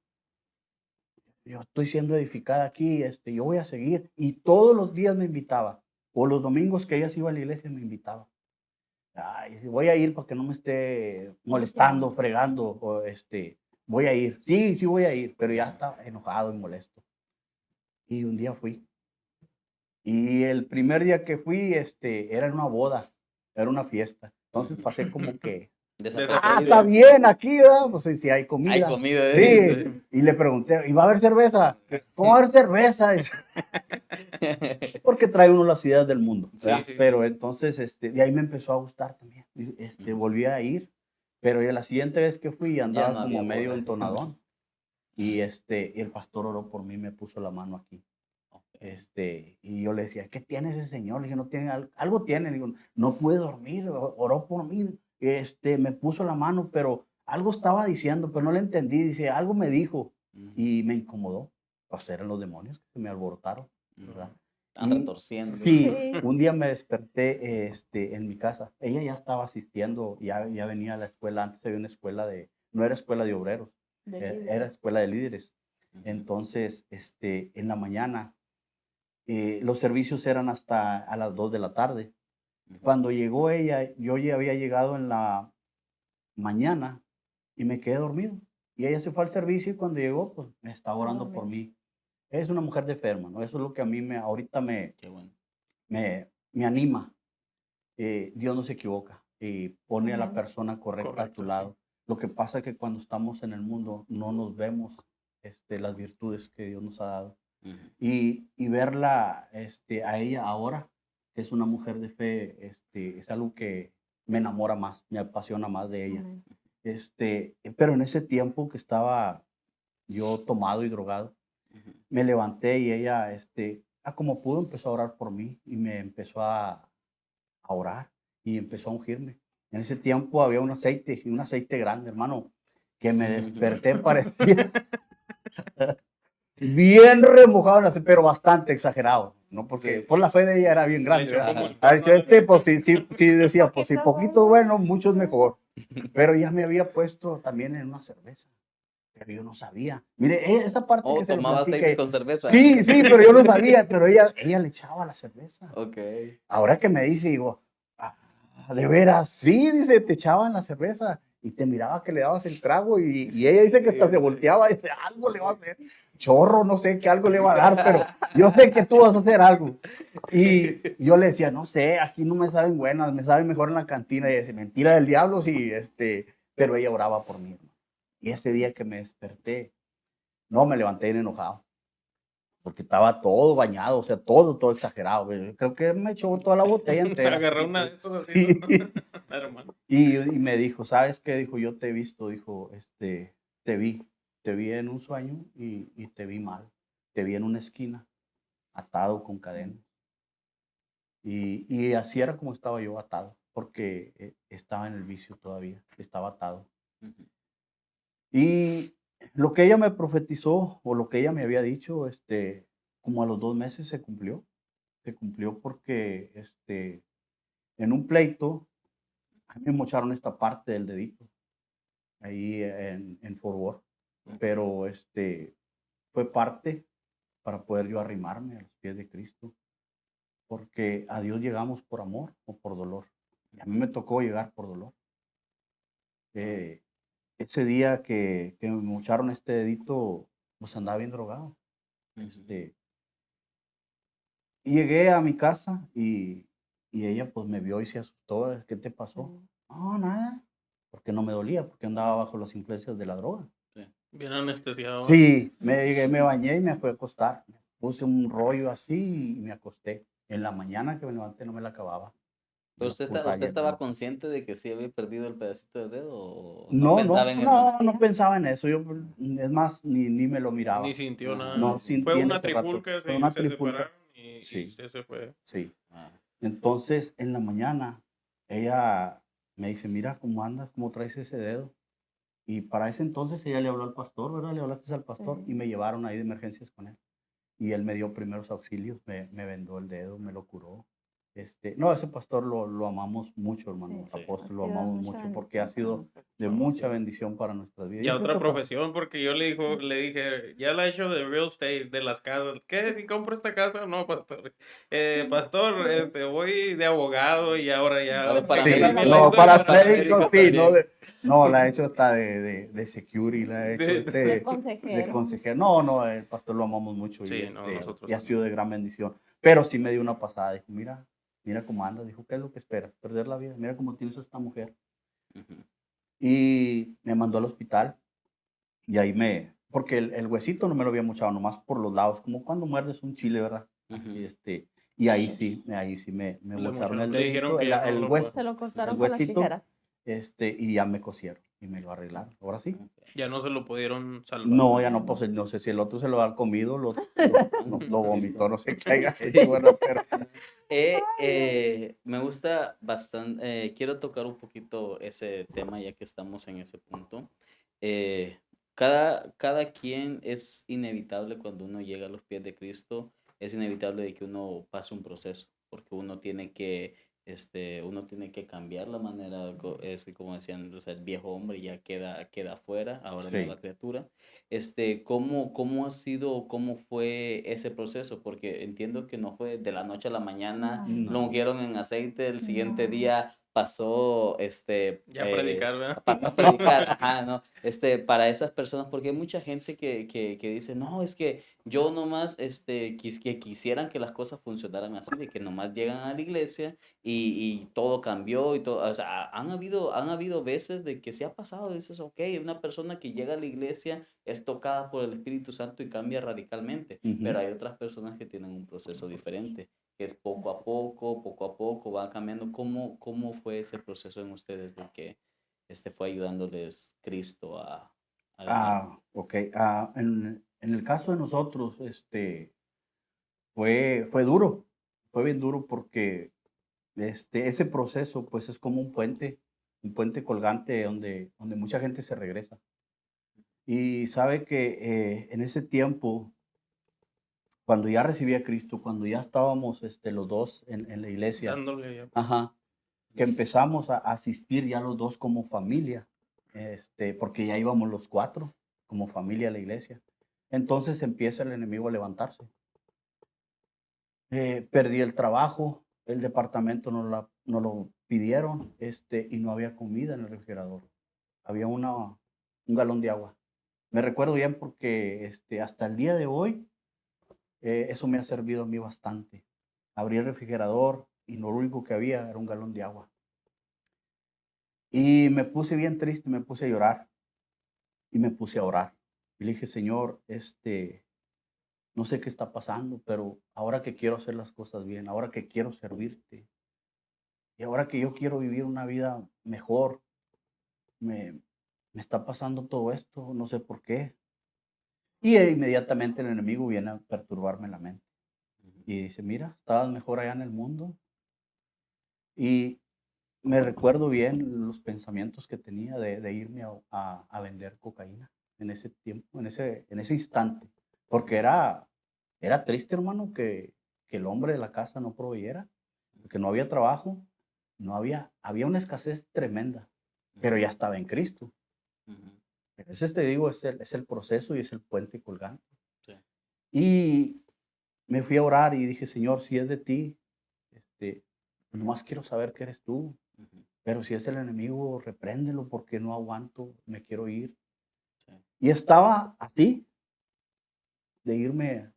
yo estoy siendo edificada aquí, yo voy a seguir. Y todos los días me invitaba, o los domingos que ella se iba a la iglesia me invitaba. Ay, sí, voy a ir para que no me esté molestando, Molestando. fregando, o voy a ir. Sí, sí voy a ir, pero ya estaba enojado y molesto. Y un día fui. Y el primer día que fui, era en una boda, era una fiesta. Entonces Ujú. pasé como que, está Desapercibido. bien aquí, ¿verdad? Pues sí, hay Hay comida. comida, Sí, dijiste. y le pregunté, ¿y va a haber cerveza? ¿Cómo va a haber cerveza? Dice, porque trae uno las ideas del mundo, Sí, ¿verdad? sí, Pero sí. entonces, de ahí me empezó a gustar también. Y, Ujú. volví a ir, pero ya la siguiente vez que fui Ya andaba no como había medio boda. entonadón. Y el pastor oró por mí, me puso la mano aquí. Ok. Y yo le decía, ¿qué tiene ese señor? Le dije, no tiene algo tiene. Le digo, no pude dormir, oró por mí, me puso la mano, pero algo estaba diciendo, pero no le entendí. Dice, algo me dijo Ujú, y me incomodó. Pues eran los demonios que se me alborotaron, ujú. ¿verdad? Están Y retorciendo. sí, Sí. un día me desperté en mi casa. Ella ya estaba asistiendo, ya venía a la escuela. Antes había una escuela no era escuela de obreros, De era líderes. escuela de líderes. Ujú, Entonces, en la mañana, los servicios eran hasta a las 2 de la tarde. ujú. Cuando llegó ella, yo ya había llegado en la mañana y me quedé dormido. Y ella se fue al servicio y cuando llegó, pues me estaba A orando por dormir. mí. Es una mujer de fe, hermano. Eso es lo que a mí ahorita Qué bueno. me anima. Dios no se equivoca y pone a la Amén. persona correcta a tu Correcto, sí. lado. Lo que pasa es que cuando estamos en el mundo no nos vemos las virtudes que Dios nos ha dado. Ujú, Y verla a ella ahora, que es una mujer de fe, es algo que me enamora más, me apasiona más de ella. Amén. Pero en ese tiempo que estaba yo tomado y drogado, ujú. me levanté y ella, como pudo, empezó a orar por mí y me empezó a orar y empezó a ungirme. En ese tiempo había un aceite grande, hermano, que me desperté, parecía bien remojado, pero bastante exagerado, ¿no? Porque Sí. por la fe de ella era bien Le grande, echó ¿verdad? como el Ha perro dicho, a la pues sí decía, pues sí, Poquito poquito bueno. bueno, mucho es mejor. Pero ya me había puesto también en una cerveza, pero yo no sabía. Mire, esta parte Oh, que se lo tomaba aceite platique, con cerveza. sí, pero yo no sabía, pero ella le echaba la cerveza. Ok. Ahora que me dice, digo, "Ah, de veras, sí, dice, te echaban la cerveza y te miraba que le dabas el trago y ella dice que hasta se volteaba y dice, algo le va a hacer, chorro, no sé qué algo le va a dar, pero yo sé que tú vas a hacer algo. Y yo le decía, no sé, aquí no me saben buenas, me saben mejor en la cantina. Y decía, mentira del diablo, sí, pero ella oraba por mí, hermano. Y ese día que me desperté, no, me levanté bien enojado porque estaba todo bañado, o sea, todo exagerado. Güey. Creo que me echó toda la botella entera. Agarró una de esas así, Y, ¿no? Hermano. y me dijo, ¿sabes qué? Dijo, yo te he visto, dijo, te vi en un sueño y te vi mal. Te vi en una esquina, atado con cadenas. Y así era como estaba yo atado, porque estaba en el vicio todavía, estaba atado. Ujú. Y lo que ella me profetizó o lo que ella me había dicho, como a los 2 meses se cumplió. Se cumplió porque en un pleito a mí me mocharon esta parte del dedito ahí en Fort Worth, pero fue parte para poder yo arrimarme a los pies de Cristo, porque a Dios llegamos por amor o por dolor. Y a mí me tocó llegar por dolor. Eh, Ese día que me mocharon este dedito, pues andaba bien drogado. Ujú. Y llegué a mi casa y ella pues me vio y se asustó. ¿Qué te pasó? No, nada. Porque no me dolía, porque andaba bajo las influencias de la droga. Sí. Bien anestesiado. Sí, me llegué, me bañé y me fui a acostar. Puse un rollo así y me acosté. En la mañana que me levanté no me la acababa. Me ¿Pero la puse ahí usted en estaba consciente de que sí había perdido el pedacito de dedo o no No, pensaba no, en eso? no pensaba en eso. Yo, es más, ni me lo Ni miraba. sintió Ajá, nada. No sí. sentí Fue en una ese rato. trifulca, Fue se, una se trifulca. separaron y Sí, se fue. sí. Ah, Entonces, en la mañana, ella me dice, mira cómo andas, cómo traes ese dedo. Y para ese entonces ella le habló al pastor, ¿verdad? Le hablaste al pastor y Sí. me llevaron ahí de emergencias con él. Y él me dio primeros auxilios, me vendó el dedo, me lo curó. No, ese pastor lo amamos mucho, hermano. Sí, sí. ha Apóstol, lo sido de amamos mucha mucho porque ha bendición para sido nosotros. de Oh, mucha sí. bendición para nuestras vidas. Ya Yo creo otra que profesión, porque yo le dije, ya la he hecho de real estate, de las casas. ¿Qué? ¿Si compro esta casa? No, pastor. Pastor, voy de abogado y ahora ya, Ahora es sí, explíqueme la no, historia para para médicos, paramédico sí, no, también. no, la he hecho hasta de security, la he hecho de- De de consejero. consejero. No, no, el pastor lo amamos mucho Sí, no, nosotros y ha también. sido de gran bendición. Pero sí me dio una pasada, dijo, mira cómo anda, dijo, ¿qué es lo que esperas? Perder la vida, mira cómo tienes a esta mujer. Ujú. Y me mandó al hospital y ahí porque el huesito no me lo había mochado nomás por los lados, como cuando muerdes un chile, ¿verdad? Ujú. Y ahí sí me Le mocharon el le dijeron dedito, que ya no lo puede, Se lo el cortaron con las huesito, tijeras. y ya me cosieron y me lo arreglaron. Ahora sí. Ok. ya no se lo pudieron salvar. No, ya Ya no, no. pues no sé si el otro se lo ha comido, lo vomitó, no sé qué haya Sí. sido, ¿verdad? Pero Me gusta bastante, quiero tocar un poquito ese tema ya que estamos en ese punto. Eh, cada quien es inevitable cuando uno llega a los pies de Cristo, es inevitable de que uno pase un proceso, porque uno tiene que cambiar la manera, como decían, o sea, el viejo hombre ya queda afuera, ahora nueva sí. criatura. ¿Cómo ha sido, cómo fue ese proceso? Porque entiendo que no fue de la noche a la mañana, No, lo No. ungieron en aceite, el siguiente no. día Ya a predicar, ¿verdad? pasó a predicar, ajá, ¿no? Para esas personas, porque hay mucha gente que dice, no, es que yo nomás, que quisieran que las cosas funcionaran así, de que nomás llegan a la iglesia y todo cambió y todo, o sea, han habido veces de que se ha pasado, dices, ok, una persona que llega a la iglesia es tocada por el Espíritu Santo y cambia radicalmente, pero Ujú. hay otras personas que tienen un proceso diferente, que es poco a poco, va cambiando. ¿Cómo fue ese proceso en ustedes de que fue ayudándoles Cristo a ganar? Ok. En el caso de nosotros, fue duro, fue bien duro porque ese proceso pues es como un puente colgante donde mucha gente se regresa. Y sabe que en ese tiempo, cuando ya recibí a Cristo, cuando ya estábamos los dos en la iglesia, Dándole ya. ajá, que empezamos a asistir ya los dos como familia, porque ya íbamos los cuatro como familia a la iglesia. Entonces empieza el enemigo a levantarse. Perdí el trabajo, el departamento no lo pidieron, y no había comida en el refrigerador. Había un galón de agua. Me recuerdo bien porque hasta el día de hoy eso me ha servido a mí bastante. Abrí el refrigerador y lo único que había era un galón de agua. Y me puse bien triste, me puse a llorar y me puse a orar. Y le dije, Señor, no sé qué está pasando, pero ahora que quiero hacer las cosas bien, ahora que quiero servirte y ahora que yo quiero vivir una vida mejor, me, me está pasando todo esto, no sé por qué. Y inmediatamente el enemigo viene a perturbarme la mente. Y dice, mira, estabas mejor allá en el mundo. Y me recuerdo bien los pensamientos que tenía de irme a vender cocaína en ese tiempo, en ese instante. Porque era triste, hermano, que el hombre de la casa no proveyera, porque no había trabajo, había una escasez tremenda, pero ya estaba en Cristo. Ujú. Pero ese, te digo, es el proceso y es el puente colgante. Sí. Y me fui a orar y dije, Señor, si es de ti, nomás quiero saber que eres tú. Ujú. Pero si es el enemigo, repréndelo porque no aguanto, me quiero ir. Sí. Y estaba así de irme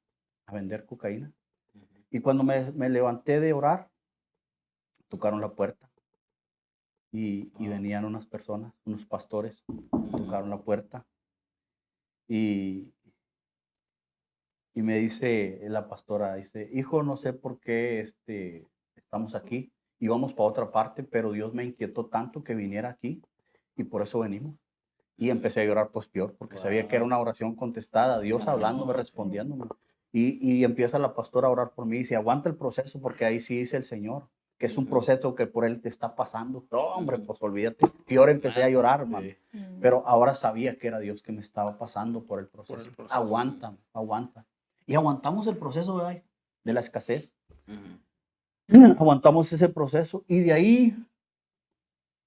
a vender cocaína. Ujú. Y cuando me levanté de orar, tocaron la puerta y Wow. venían unas personas, unos pastores, Ujú. tocaron la puerta y, y me dice la pastora, dice, hijo, no sé por qué estamos aquí, íbamos para otra parte, pero Dios me inquietó tanto que viniera aquí y por eso venimos. Y empecé a llorar pues peor, porque sabía que era Wow. una oración contestada, Dios hablándome, respondiéndome. Y empieza la pastora a orar por mí y dice, aguanta el proceso, porque ahí sí dice el Señor, que es un Ujú. proceso que por Él te está pasando. No, hombre, Ujú. pues olvídate. Peor empecé a Más, llorar, hermano. sí. Mm. Pero ahora sabía que era Dios que me estaba pasando por el Por proceso. el proceso. Aguanta, aguanta. Y aguantamos el proceso de la escasez. Ujú. Aguantamos ese proceso y de ahí,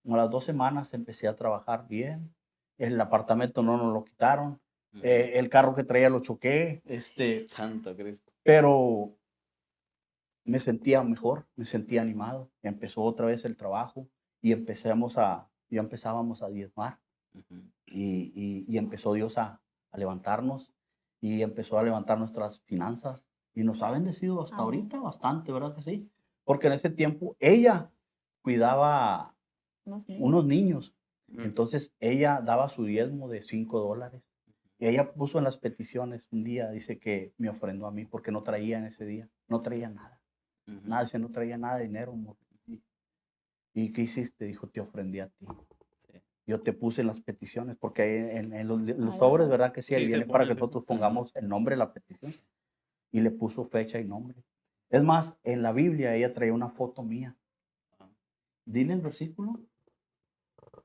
a las 2 semanas, empecé a trabajar bien. El apartamento no nos lo quitaron. Ujú. El carro que traía lo choqué. Santo Cristo. Pero me sentía mejor, me sentía animado. Empezó otra vez el trabajo y ya empezábamos a diezmar. Ujú. Y empezó Dios a levantarnos y empezó a levantar nuestras finanzas y nos ha bendecido hasta Amén. ahorita bastante, ¿verdad que sí? Porque en ese tiempo ella cuidaba Unos niños. unos niños, Ujú. entonces ella daba su diezmo de $5. Y ella puso en las peticiones un día, dice que me ofrendó a mí porque no traía en ese día, no traía nada, Ujú. nada, dice, no traía nada de dinero, amor. ¿Y qué hiciste? Dijo, te ofrendí a ti. Sí. Yo te puse en las peticiones, porque ahí en los Ahí sobres, está. ¿verdad que sí? Ahí Sí, se viene para que pone. nosotros Sí. pongamos el nombre de la petición. Y le puso fecha y nombre. Es más, en la Biblia ella traía una foto mía. Wow. Dile el versículo.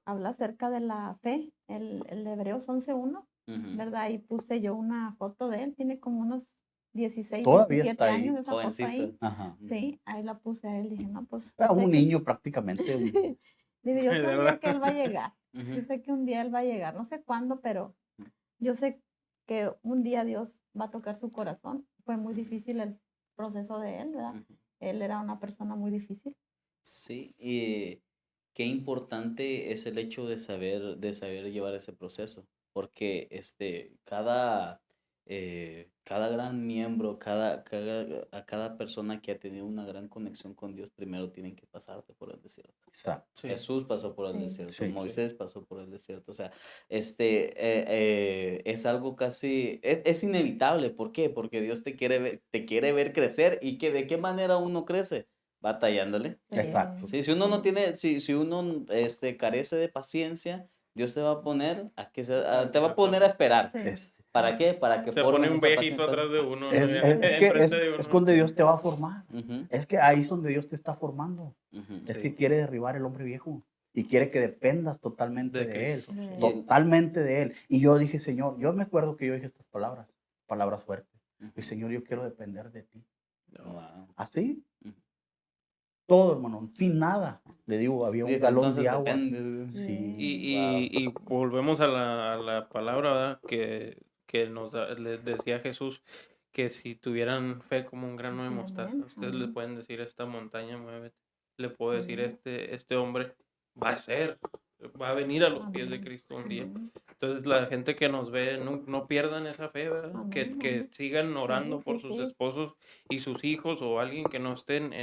Habla acerca de la fe, el de Hebreos 11:1, Ujú. ¿verdad? Y puse yo una foto de él, tiene como unos 16, Todavía 17 está años ahí. esa foto Jovencito. ahí. Ajá. Ujú. Sí, ahí la puse a él, dije, no, pues Era yo sé un que, niño prácticamente. dije, yo De sé un verdad. día que él va a llegar, yo Ujú. sé que un día él va a llegar, no sé cuándo, pero yo sé que un día Dios va a tocar su corazón. Fue muy difícil el proceso de él, ¿verdad? Ujú. Él era una persona muy difícil. Sí, y qué importante es el hecho de saber llevar ese proceso, porque cada gran miembro, a cada persona que ha tenido una gran conexión con Dios, primero tienen que pasarte por el desierto. Exacto. Sí. Jesús pasó por el Sí. desierto, Sí. Moisés pasó por el desierto, o sea, es algo casi, es inevitable, ¿por qué? Porque Dios te quiere ver crecer y que de qué manera uno crece, batallándole. Exacto. Sí, si uno no Sí. tiene, si uno carece de paciencia, Dios te va a poner te va a poner a esperar. Sí. Es, ¿Para qué? Para que Se pone formes un esa viejito paciencia. atrás de uno, ¿no? es, Ya, es que enfrente de es uno. donde sí. Dios te va a formar. Ujú, Es que ahí es donde Dios te está formando. ujú. Es Sí. que quiere derribar el hombre viejo y quiere que dependas totalmente De de Él. Cristo. De- sí. Totalmente de Él. Y yo dije, Señor, yo me acuerdo que yo dije estas palabras fuertes. Ujú. Y Señor, yo quiero depender de ti. Wow. Así, Ujú. todo, hermano, sin nada. Le digo, había un Dice, galón entonces de agua. depende. Sí. Y volvemos a la palabra, ¿verdad? Que le decía Jesús que si tuvieran fe como un grano de Amén, mostaza, ustedes le amén. pueden decir esta montaña, muévete. Le puedo decir, Sí. este hombre va a venir a los pies de Amén, Cristo un día. amén. Entonces la gente que nos ve, no pierdan esa fe, ¿verdad? Que Amén. sigan orando Sí, por sí, sus sí. esposos y sus hijos o alguien que no estén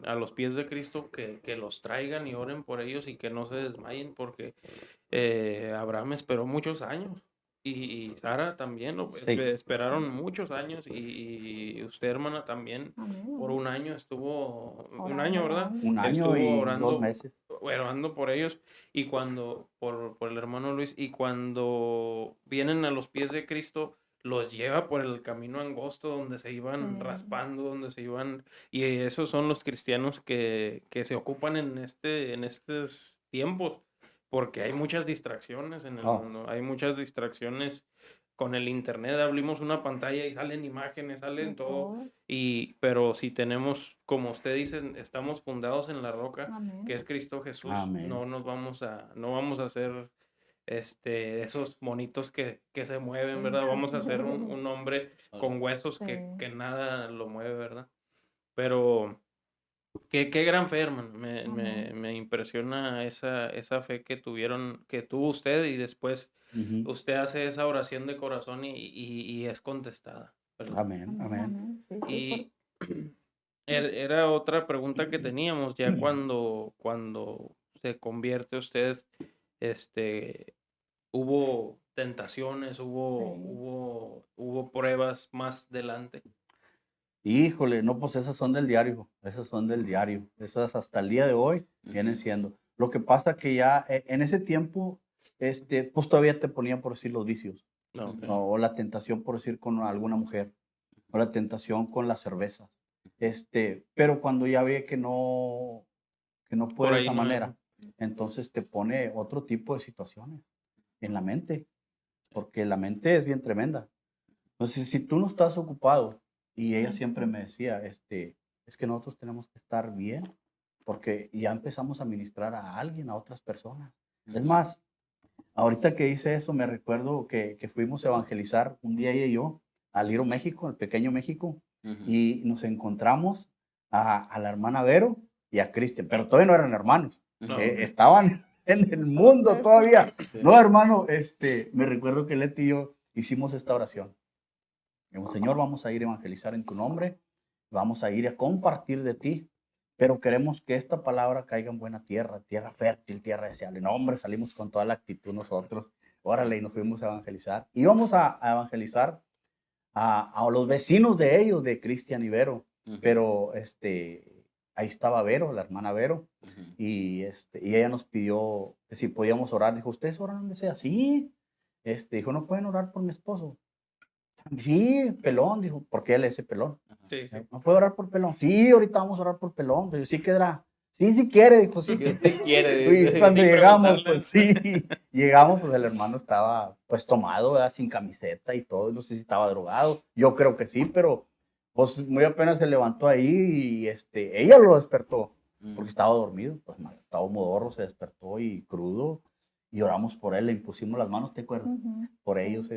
a los pies de Cristo, que los traigan y oren por ellos y que no se desmayen, porque Abraham esperó muchos años y Sara también Sí. esperaron muchos años y usted, hermana, también Amén, por amén. un año estuvo, un Orando, año, ¿verdad? orando. Un año Estuvo y 2 meses. orando por ellos y por el hermano Luis, y cuando vienen a los pies de Cristo, los lleva por el camino angosto donde se iban Sí. raspando, donde se iban, y esos son los cristianos que se ocupan en estos tiempos, porque hay muchas distracciones en el Oh, mundo, hay muchas distracciones con el internet, abrimos una pantalla y salen imágenes, De salen todo, todo. pero si tenemos, como usted dice, estamos fundados en la roca, que Amén. es Cristo Jesús, amén. no vamos a hacer esos monitos que se mueven, ¿verdad? Vamos a hacer un hombre con huesos Sí. que nada lo mueve, ¿verdad? Pero qué gran fe, hermano. Amén. Me impresiona esa fe que tuvo usted, y después Ujú. usted hace esa oración de corazón y es contestada, ¿verdad? Amén, Amén, amén. amén. Sí, sí. Y era otra pregunta que teníamos, ya cuando se convierte usted, este, hubo tentaciones, Sí. hubo pruebas más adelante. Híjole, no, pues esas son del diario, esas son del diario, esas hasta el día de hoy vienen Ujú. siendo. Lo que pasa que ya en ese tiempo, pues todavía te ponían por decir los vicios, No, Ujú. o la tentación por decir con alguna mujer, o la tentación con las cervezas. Pero cuando ya ve que no por puede de ahí esa no manera, era. entonces te pone otro tipo de situaciones en la mente, porque la mente es bien tremenda. Entonces, si tú no estás ocupado, y ella Sí, siempre sí. me decía, es que nosotros tenemos que estar bien, porque ya empezamos a ministrar a alguien, a otras personas. Es Ujú. más, ahorita que hice eso, me recuerdo que fuimos a evangelizar un día ella y yo a Liro, México, al pequeño México, Ujú. y nos encontramos a la hermana Vero y a Cristian, pero todavía no eran hermanos, No, Ujú. estaban en el mundo Entonces, todavía. Sí. No, hermano, me recuerdo que Leti y yo hicimos esta oración. Dijimos, Señor, vamos a ir a evangelizar en tu nombre, vamos a ir a compartir de ti, pero queremos que esta palabra caiga en buena tierra, tierra fértil, tierra deseable. No, hombre, salimos con toda la actitud nosotros, órale, y nos fuimos a evangelizar. Íbamos a evangelizar a los vecinos de ellos, de Cristian y Vero, Ujú. pero ahí estaba Vero, la hermana Vero, Ujú. y ella nos pidió que si podíamos orar. Dijo, ¿ustedes oran donde sea? Sí. Dijo, ¿no pueden orar por mi esposo? Sí, pelón, dijo, porque él es ese pelón. Ajá. sí, sí. ¿No puedo orar por pelón? Sí, ahorita vamos a orar por pelón. Pero sí quedará. Sí, sí quiere, dijo, sí. Dios te quiere, Y dice. cuando Sin llegamos, preguntarle. pues sí, llegamos, pues el hermano estaba pues tomado, ¿verdad? Sin camiseta y todo. No sé si estaba drogado. Yo creo que sí, pero pues muy apenas se levantó ahí y ella lo despertó porque Ujú. estaba dormido. Pues estaba modorro, se despertó y crudo. Y oramos por él, le impusimos las manos, ¿te acuerdas? ujú, Por sí. ellos,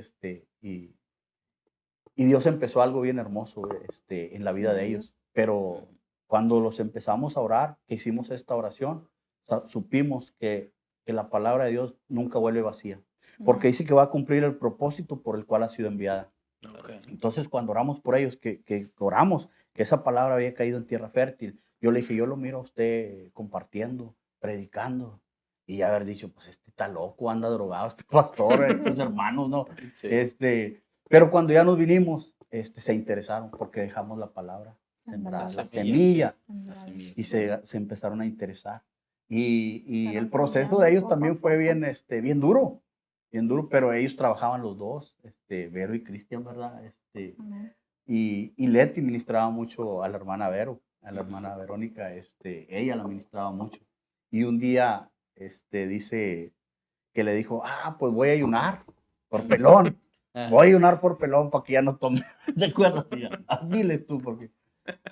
y Dios empezó algo bien hermoso en la vida de ellos. Pero cuando los empezamos a orar, que hicimos esta oración, supimos que la palabra de Dios nunca vuelve vacía. Porque No. dice que va a cumplir el propósito por el cual ha sido enviada. Ok. Entonces, cuando oramos por ellos, que oramos, que esa palabra había caído en tierra fértil, yo le dije, yo lo miro a usted compartiendo, predicando, y haber dicho, pues está loco, anda drogado, este pastor, estos hermanos, ¿no? Sí. Pero cuando ya nos vinimos, se interesaron porque dejamos la palabra sembrada, la Sembrada. semilla, La Sembrada. semilla. y se empezaron a interesar. Y Pero el pues ya proceso va de ellos poco a también fue poco. bien duro, pero ellos trabajaban los dos, Vero y Cristian, ¿verdad? Amén. Y Leti ministraba mucho a la hermana Vero, a la Ujú. hermana Verónica, ella la ministraba mucho. Y un día, dice que le dijo, pues voy a ayunar por pelón, Ajá, voy a ayunar por pelón para que ya no tome. ¿Te acuerdas? Y ya, diles tú, porque,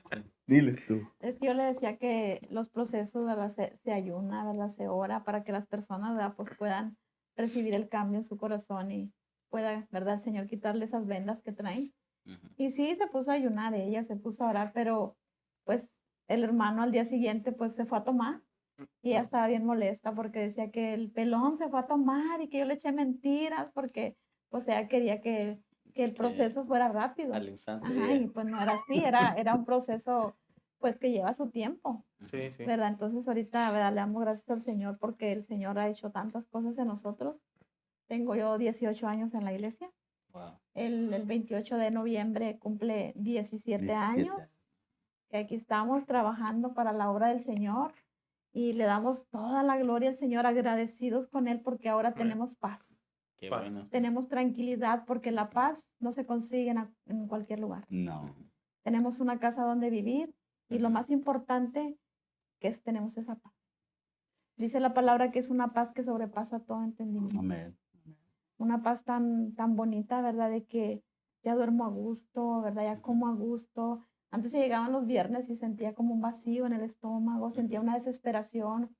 sí. diles tú. Es que yo le decía que los procesos, ¿verdad? Se ayuna, ¿verdad? Se ora para que las personas, ¿verdad? Pues puedan recibir el cambio en su corazón y pueda, ¿verdad? El Señor quitarle esas vendas que traen. Ujú. Y sí, se puso a ayunar ella, se puso a orar, pero pues el hermano al día siguiente pues se fue a tomar y ella estaba bien molesta porque decía que el pelón se fue a tomar y que yo le eché mentiras porque pues ella quería que el Que proceso fuera rápido. al instante Ajá, y ella. pues no era así, era un proceso pues que lleva su tiempo, Sí, sí. ¿verdad? Entonces ahorita, ¿verdad? Le damos gracias al Señor porque el Señor ha hecho tantas cosas en nosotros. Tengo yo 18 años en la iglesia. Wow. El 28 de noviembre cumple 17 17 años. años. Que aquí estamos trabajando para la obra del Señor y le damos toda la gloria al Señor, agradecidos con Él porque ahora Amén. tenemos paz, Qué Paz. bueno. tenemos tranquilidad porque la paz no se consigue en cualquier lugar. No. Ujú. Tenemos una casa donde vivir y lo Ujú. más importante que es tenemos esa paz. Dice la palabra que es una paz que sobrepasa todo entendimiento. Amén. Una paz tan bonita, ¿verdad? De que ya duermo a gusto, ¿verdad? Ya como a gusto. Antes se llegaban los viernes y sentía como un vacío en el estómago, sentía Ujú. una desesperación.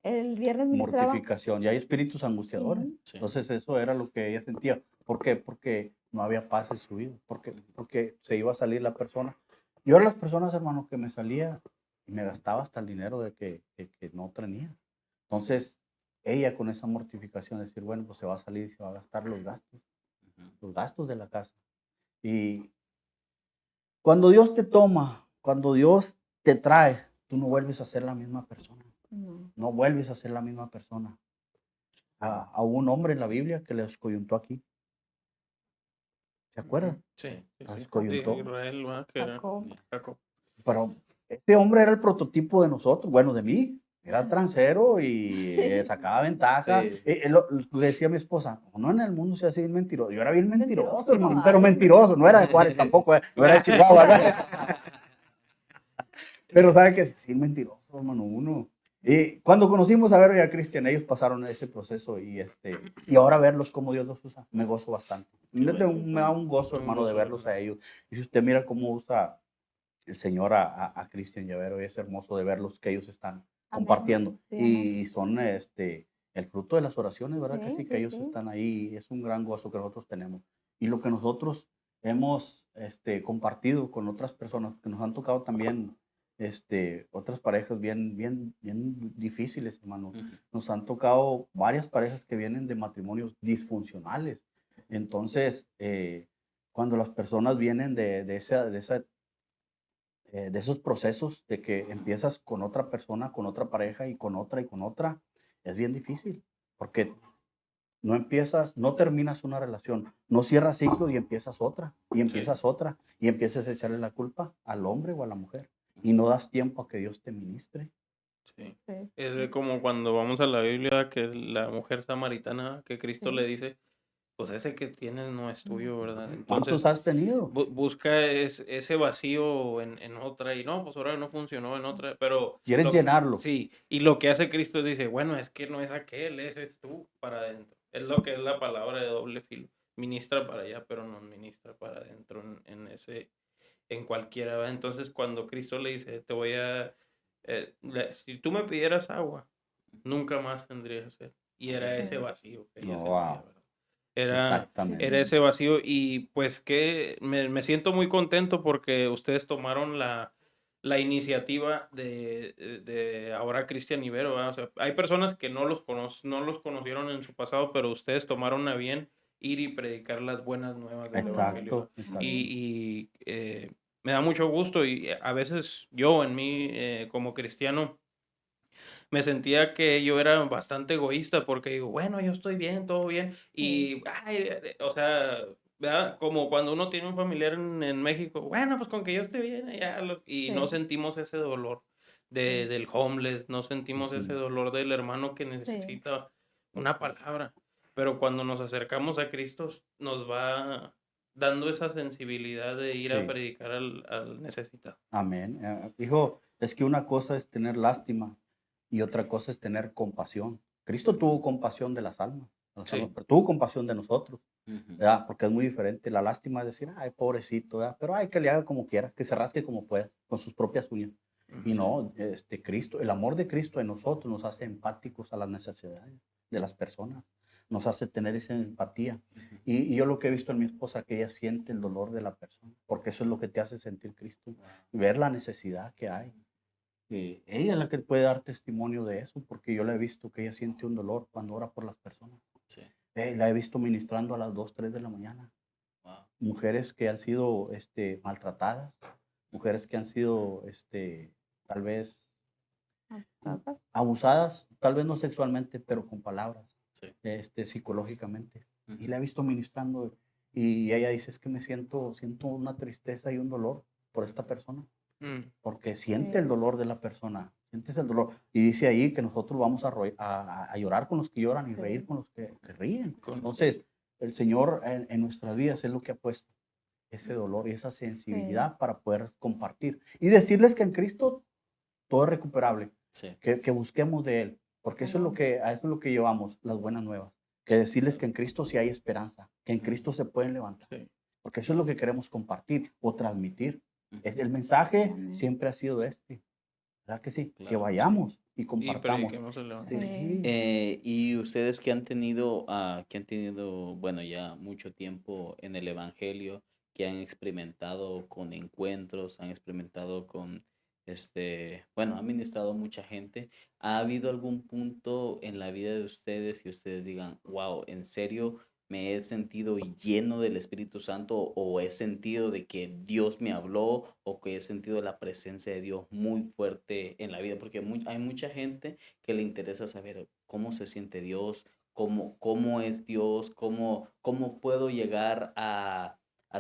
El viernes ministraba, Mortificación. Y hay espíritus angustiadores. sí, Sí. Entonces eso era lo que ella sentía. ¿Por qué? Porque no había paz en su vida. Porque se iba a salir la persona. Yo era las personas, hermano, que me salía y me gastaba hasta el dinero de que no tenía. Entonces, ella con esa mortificación, decir, bueno, pues se va a salir y se va a gastar Ujú. los gastos de la casa. Y cuando Dios te toma, cuando Dios te trae, tú no vuelves a ser la misma persona. no, No vuelves a ser la misma persona. A un hombre en la Biblia que le descoyuntó aquí. ¿Se acuerdan? Sí, Sí. sí, Lo sí. descoyuntó. Israel, ¿va? Que era Jacob, Ya. Jacob. Pero este hombre era el prototipo de nosotros, bueno, de mí. Era transero y sacaba ventaja. Sí. Decía mi esposa, no en el mundo sea así bien mentiroso. Yo era bien mentiroso, mentiroso, hermano, pero ay, mentiroso. No era de Juárez tampoco, no era de Chihuahua. Pero sabe que sí, mentiroso, hermano, uno. Y cuando conocimos a Vero y a Cristian, ellos pasaron ese proceso y ahora verlos como Dios los usa, me gozo bastante. Qué bueno. Me da un gozo, Un hermano, de gozo, verlos a ellos. Y si usted mira cómo usa el Señor a Cristian y a Vero, y es hermoso de verlos que ellos están amén. compartiendo. Sí, amén. Y son el fruto de las oraciones, ¿verdad? Que Sí, sí, sí, que ellos sí. están ahí. Es un gran gozo que nosotros tenemos. Y lo que nosotros hemos compartido con otras personas que nos han tocado también otras parejas bien difíciles, hermano. Ujú. Nos han tocado varias parejas que vienen de matrimonios disfuncionales. Entonces, cuando las personas vienen de esos procesos de que empiezas con otra persona, con otra pareja y con otra, es bien difícil, porque no terminas una relación, no cierras ciclo y empiezas otra, y empiezas otra, y empiezas a echarle la culpa al hombre o a la mujer, y no das tiempo a que Dios te ministre. Sí. Sí, Es como cuando vamos a la Biblia que la mujer samaritana que Cristo sí. le dice, pues ese que tienes no es tuyo, ¿verdad? ¿Cuántos Entonces has tenido? busca ese vacío en otra y no, pues ahora no funcionó en otra, pero ¿Quieres llenarlo? sí, y lo que hace Cristo dice, bueno, es que no es aquel, ese es tú para adentro. Es lo que es la palabra de doble filo. Ministra para allá, pero no ministra para adentro en cualquiera, ¿verdad? Entonces cuando Cristo le dice, si tú me pidieras agua, nunca más tendrías sed. Y era ese Sí. vacío que ella No, sentía, wow, ¿verdad? Era, Sí, era exactamente. ese vacío y pues que me siento muy contento porque ustedes tomaron la iniciativa de ahora Cristian Ibero, ¿verdad? O sea, hay personas que no los conocieron en su pasado, pero ustedes tomaron a bien ir y predicar las buenas nuevas del amén, Evangelio. Exacto, exacto. amén. Me da mucho gusto y a veces yo en mí como cristiano me sentía que yo era bastante egoísta porque digo, bueno, yo estoy bien, todo bien. Sí, Y, ay, o sea, ¿verdad? Como cuando uno tiene un familiar en México, bueno, pues con que yo esté bien, y no sí, sentimos ese dolor. del homeless, no sentimos ese Ujú. dolor del hermano que Sí, necesita una palabra. Pero cuando nos acercamos a Cristo, nos va dando esa sensibilidad de ir a Sí, predicar al necesitado. amén. Hijo, es que una cosa es tener lástima y otra cosa es tener compasión. Cristo tuvo compasión de las almas, Sí, pero tuvo compasión de nosotros, Ujú. ¿verdad? Porque es muy diferente. La lástima es decir, ay, pobrecito, ¿verdad? Pero ay, que le haga como quiera, que se rasque como pueda, con sus propias uñas. Y ujú, Sí. no, Cristo, el amor de Cristo en nosotros nos hace empáticos a las necesidades de las personas, nos hace tener esa empatía. Ujú. Y yo lo que he visto en mi esposa, que ella siente el dolor de la persona, porque eso es lo que te hace sentir Cristo, Wow. ver la necesidad que hay. Ella es la que puede dar testimonio de eso, porque yo la he visto que ella siente un dolor cuando ora por las personas. Sí. La he visto ministrando a las 2 3 de la mañana. Wow. Mujeres que han sido maltratadas, mujeres que han sido tal vez papas. abusadas, tal vez no sexualmente, pero con palabras, Sí. psicológicamente. Y Ujú. la he visto ministrando y ella dice, es que siento una tristeza y un dolor por esta persona, mm, porque Sí, siente el dolor de la persona, sientes el dolor. Y dice ahí que nosotros vamos a llorar con los que lloran y reír sí, con los que ríen. con- Entonces, el Señor en nuestras vidas es lo que ha puesto ese Ujú. dolor y esa sí, sensibilidad para poder compartir y decirles que en Cristo todo es recuperable, Sí. que busquemos de Él, porque amén. a eso es lo que llevamos, las buenas nuevas, que decirles que en Cristo sí hay esperanza, que en Ujú. Cristo se pueden levantar, sí. porque eso es lo que queremos compartir o transmitir. Ujú. El mensaje Amén. siempre ha sido ¿verdad que sí? Que Claro que sí. vayamos y Y compartamos. prediquemos el evangelio. Sí, Sí. Y ustedes que han tenido, bueno, ya mucho tiempo en el Evangelio, que han experimentado con encuentros, han experimentado con, bueno, han ministrado mucha gente. ¿Ha habido algún punto en la vida de ustedes que ustedes digan, wow, en serio me he sentido lleno del Espíritu Santo o he sentido de que Dios me habló o que he sentido la presencia de Dios muy fuerte en la vida? Porque hay mucha gente que le interesa saber cómo se siente Dios, cómo es Dios, cómo puedo llegar a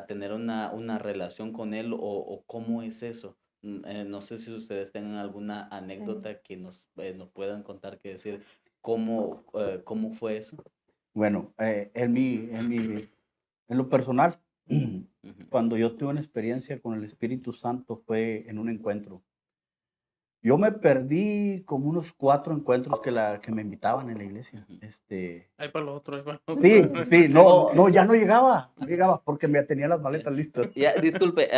tener una relación con Él o cómo es eso. No sé si ustedes tengan alguna sí. anécdota que nos puedan contar, que decir cómo fue eso. Bueno, en lo personal, Ujú. cuando yo tuve una experiencia con el Espíritu Santo fue en un encuentro. Yo me perdí como unos 4 encuentros que me invitaban en la iglesia. Ujú. Ahí para lo otro, ahí para lo otro. Sí, sí, no, Oh, no, ya no llegaba porque me tenía las sí. maletas listas. Ya, disculpe,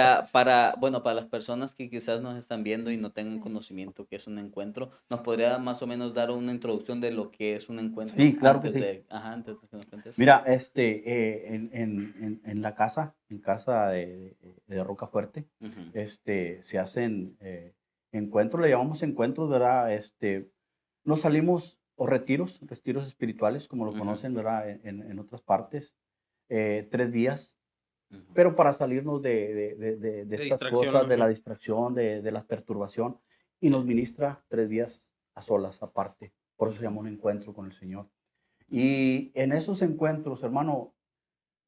bueno, para las personas que quizás nos están viendo y no tengan Sí. conocimiento que es un encuentro, ¿nos podría más o menos dar una introducción de lo que es un encuentro Sí, claro que sí. antes de que nos cuentes? Mira, en la casa, en casa de Rocafuerte, Ujú. se hacen encuentros, le llamamos encuentros, ¿verdad? Nos salimos o retiros espirituales, como lo Ujú. conocen, ¿verdad? En otras partes, 3 días, Ujú. pero para salirnos de De estas distracción, cosas, de la ajá. distracción, de la perturbación, y Sí. nos ministra 3 días a solas, aparte. Por eso se llama Ujú. un encuentro con el Señor. Ujú. Y en esos encuentros, hermano,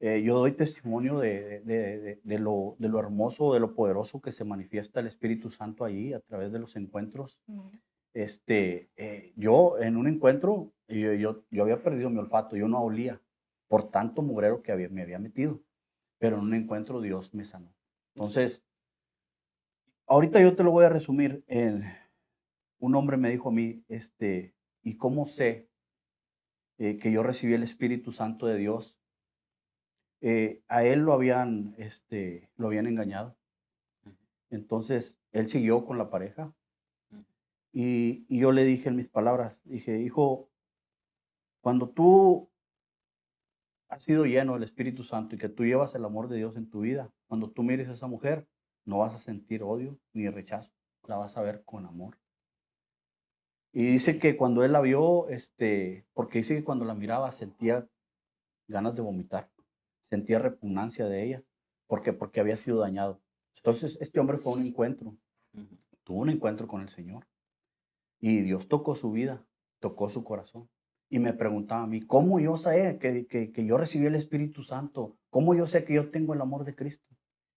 yo doy testimonio de lo hermoso, de lo poderoso que se manifiesta el Espíritu Santo allí a través de los encuentros. Amén. Yo en un encuentro, yo había perdido mi olfato, yo no olía por tanto mugrero que me había metido, pero en un encuentro Dios me sanó. Entonces, ahorita yo te lo voy a resumir. Un hombre me dijo a mí, ¿y cómo sé que yo recibí el Espíritu Santo de Dios? A él lo habían engañado. Ujú. Entonces, él siguió con la pareja Ujú. y yo le dije en mis palabras, dije, hijo, cuando tú has sido lleno del Espíritu Santo y que tú llevas el amor de Dios en tu vida, cuando tú mires a esa mujer, no vas a sentir odio ni rechazo, la vas a ver con amor. Y dice que cuando él la vio, porque dice que cuando la miraba sentía ganas de vomitar, sentía repugnancia de ella, porque había sido dañado. Sí. Entonces, este hombre fue a un encuentro, Ujú. tuvo un encuentro con el Señor y Dios tocó su vida, tocó su corazón. Y me preguntaba a mí, ¿cómo yo sé que yo recibí el Espíritu Santo? ¿Cómo yo sé que yo tengo el amor de Cristo?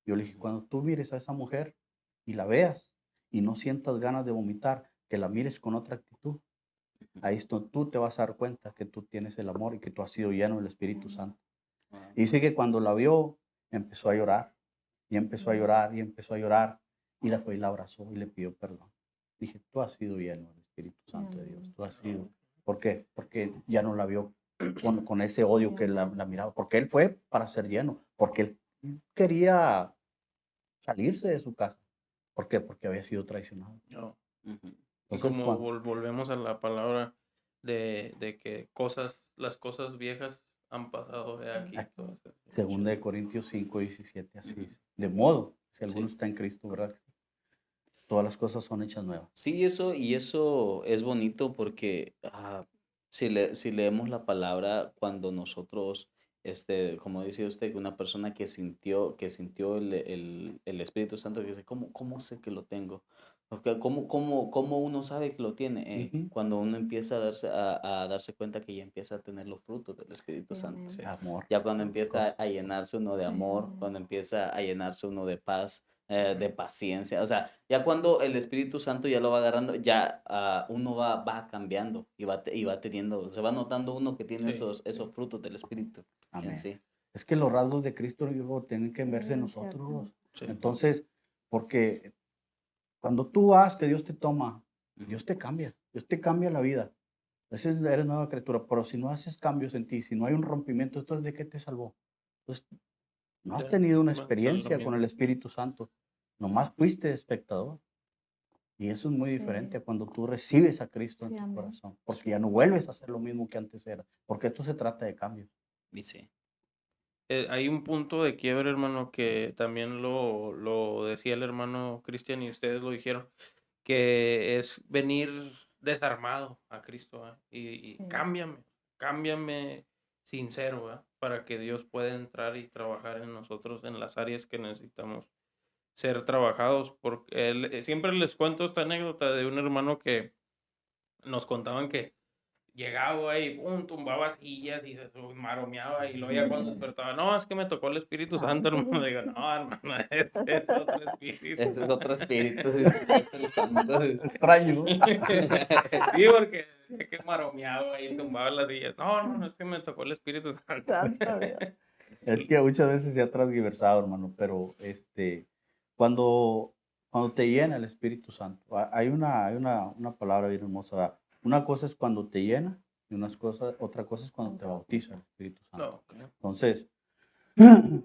Yo le dije, Ujú. cuando tú mires a esa mujer y la veas y no sientas ganas de vomitar, que la mires con otra actitud. Ahí es donde tú te vas a dar cuenta que tú tienes el amor y que tú has sido lleno del Espíritu Santo. Wow. Y dice que cuando la vio, empezó a llorar, y empezó a llorar, y empezó a llorar, y la fue y la abrazó y le pidió perdón. Dije, tú has sido lleno del Espíritu Santo de Dios, tú has sido. ¿Por qué? Porque ya no la vio con ese odio que la miraba, porque él fue para ser lleno, porque él quería salirse de su casa. ¿Por qué? Porque había sido traicionado. No. Ujú. Y Entonces, como cuando- volvemos a la palabra de que las cosas viejas han pasado de aquí. Aquí. todas esas Segunda de cosas. Corintios 5:17, así Ujú. dice. De modo, si Sí. alguno está en Cristo, ¿verdad? Todas las cosas son hechas nuevas. Sí, eso es bonito porque si leemos la palabra cuando nosotros, como dice usted, que una persona que sintió el Espíritu Santo, que dice, ¿cómo sé que lo tengo? Porque ¿cómo uno sabe que lo tiene? Ujú. Cuando uno empieza a darse cuenta que ya empieza a tener los frutos del Espíritu Sí, Santo. amén. Sí. Amor. Ya cuando empieza Cosas. a llenarse uno de amor, Amén. cuando empieza a llenarse uno de paz, de paciencia, o sea, ya cuando el Espíritu Santo ya lo va agarrando, ya uno va cambiando y va teniendo, se va notando uno que tiene Sí, esos sí. frutos del Espíritu en Amén. sí. Es que los rasgos de Cristo hijo, tienen que Sí, verse en es cierto. nosotros. Sí. Entonces, porque cuando tú vas, que Dios te toma, Ujú. Dios te cambia la vida. Entonces eres nueva criatura, pero si no haces cambios en ti, si no hay un rompimiento, entonces ¿de qué te salvó? Entonces, no has Ya, tenido una más de lo experiencia con mismo. el Espíritu Santo, nomás fuiste espectador. Y eso es muy Sí. diferente a cuando tú recibes a Cristo en Sí, tu amén. corazón, porque ya no vuelves a hacer lo mismo que antes era, porque esto se trata de cambios. Y sí. Hay un punto de quiebre, hermano, que también lo decía el hermano Cristian y ustedes lo dijeron, que es venir desarmado a Cristo, ¿va? Y Sí. cámbiame sincero, ¿va? Para que Dios pueda entrar y trabajar en nosotros en las áreas que necesitamos ser trabajados. Porque siempre les cuento esta anécdota de un hermano que nos contaban que llegaba y pum, tumbaba sillas y se maromeaba y luego ya cuando despertaba, no, es que me tocó el Espíritu Santo, hermano. Digo, no, hermano, ese es otro espíritu. Este es otro espíritu, es el Santo. Extraño. Sí, porque decía que maromeaba y tumbaba las sillas. No, es que me tocó el Espíritu Santo. Santo Dios. Es que muchas veces se ha transgiversado, hermano, pero cuando te llena el Espíritu Santo, hay una palabra bien hermosa, ¿verdad? Una cosa es cuando te llena y otra cosa es cuando te bautiza el Espíritu Santo. No, ok. Entonces,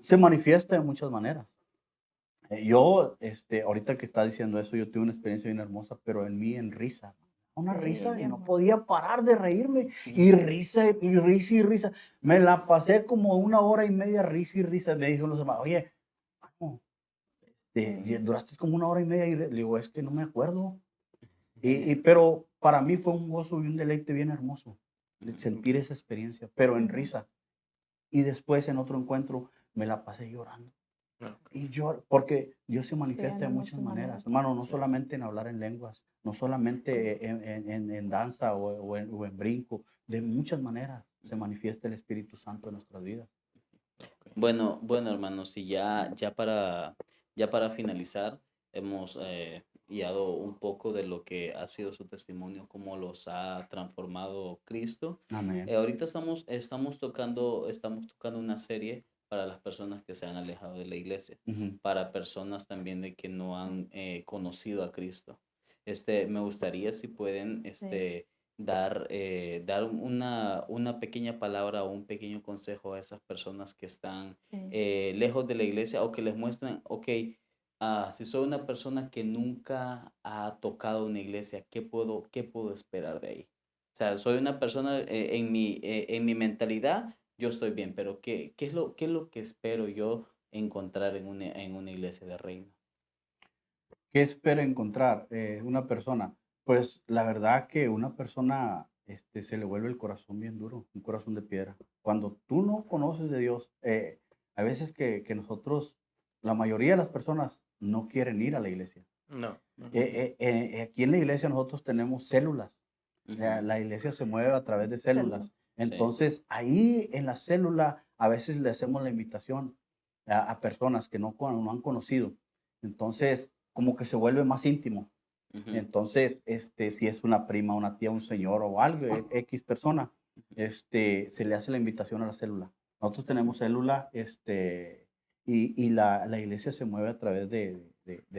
se manifiesta de muchas maneras. Yo, ahorita que está diciendo eso, yo tuve una experiencia bien hermosa, pero en mí en risa. Una Sí, risa y bien no bueno. podía parar de reírme. Y risa y risa y risa. Me la pasé como 1 hora y media risa y risa. Me dijeron los demás, oye, mano, duraste como 1 hora y media. Y le digo, es que no me acuerdo. Pero para mí fue un gozo y un deleite bien hermoso el sentir esa experiencia, pero en Ujú. risa. Y después en otro encuentro me la pasé llorando. No, ok. Y yo, porque Dios se Sí, manifiesta de en muchas muchas maneras, maneras. hermano, no Sí. solamente en hablar en lenguas, no solamente en danza o en brinco, de muchas maneras se manifiesta el Espíritu Santo en nuestras vidas. Ok. Bueno, hermanos, y ya para finalizar, hemos guiado un poco de lo que ha sido su testimonio, cómo los ha transformado Cristo. Amén. Ahorita estamos tocando una serie para las personas que se han alejado de la iglesia, Ujú. para personas también de que no han conocido a Cristo. Me gustaría si pueden, Sí. dar una pequeña palabra o un pequeño consejo a esas personas que están Sí. lejos de la iglesia o que les muestran, ok, si soy una persona que nunca ha tocado una iglesia, ¿qué puedo esperar de ahí? O sea, soy una persona, en mi mentalidad, yo estoy bien, pero ¿qué es lo que espero yo encontrar en una iglesia de reino? ¿Qué espera encontrar una persona? Pues la verdad que una persona se le vuelve el corazón bien duro, un corazón de piedra. Cuando tú no conoces de Dios, a veces que nosotros, la mayoría de las personas no quieren ir a la iglesia. No. No. Aquí en la iglesia nosotros tenemos células. La, Ujú. la iglesia se mueve a través de células. Células. Sí. Entonces, ahí en la célula a veces le hacemos la invitación a personas que no han conocido. Entonces, como que se vuelve más íntimo. Ujú, Entonces, si es una prima, una tía, un señor o algo, X persona, se le hace la invitación a la célula. Nosotros tenemos célula, y la iglesia se mueve a través de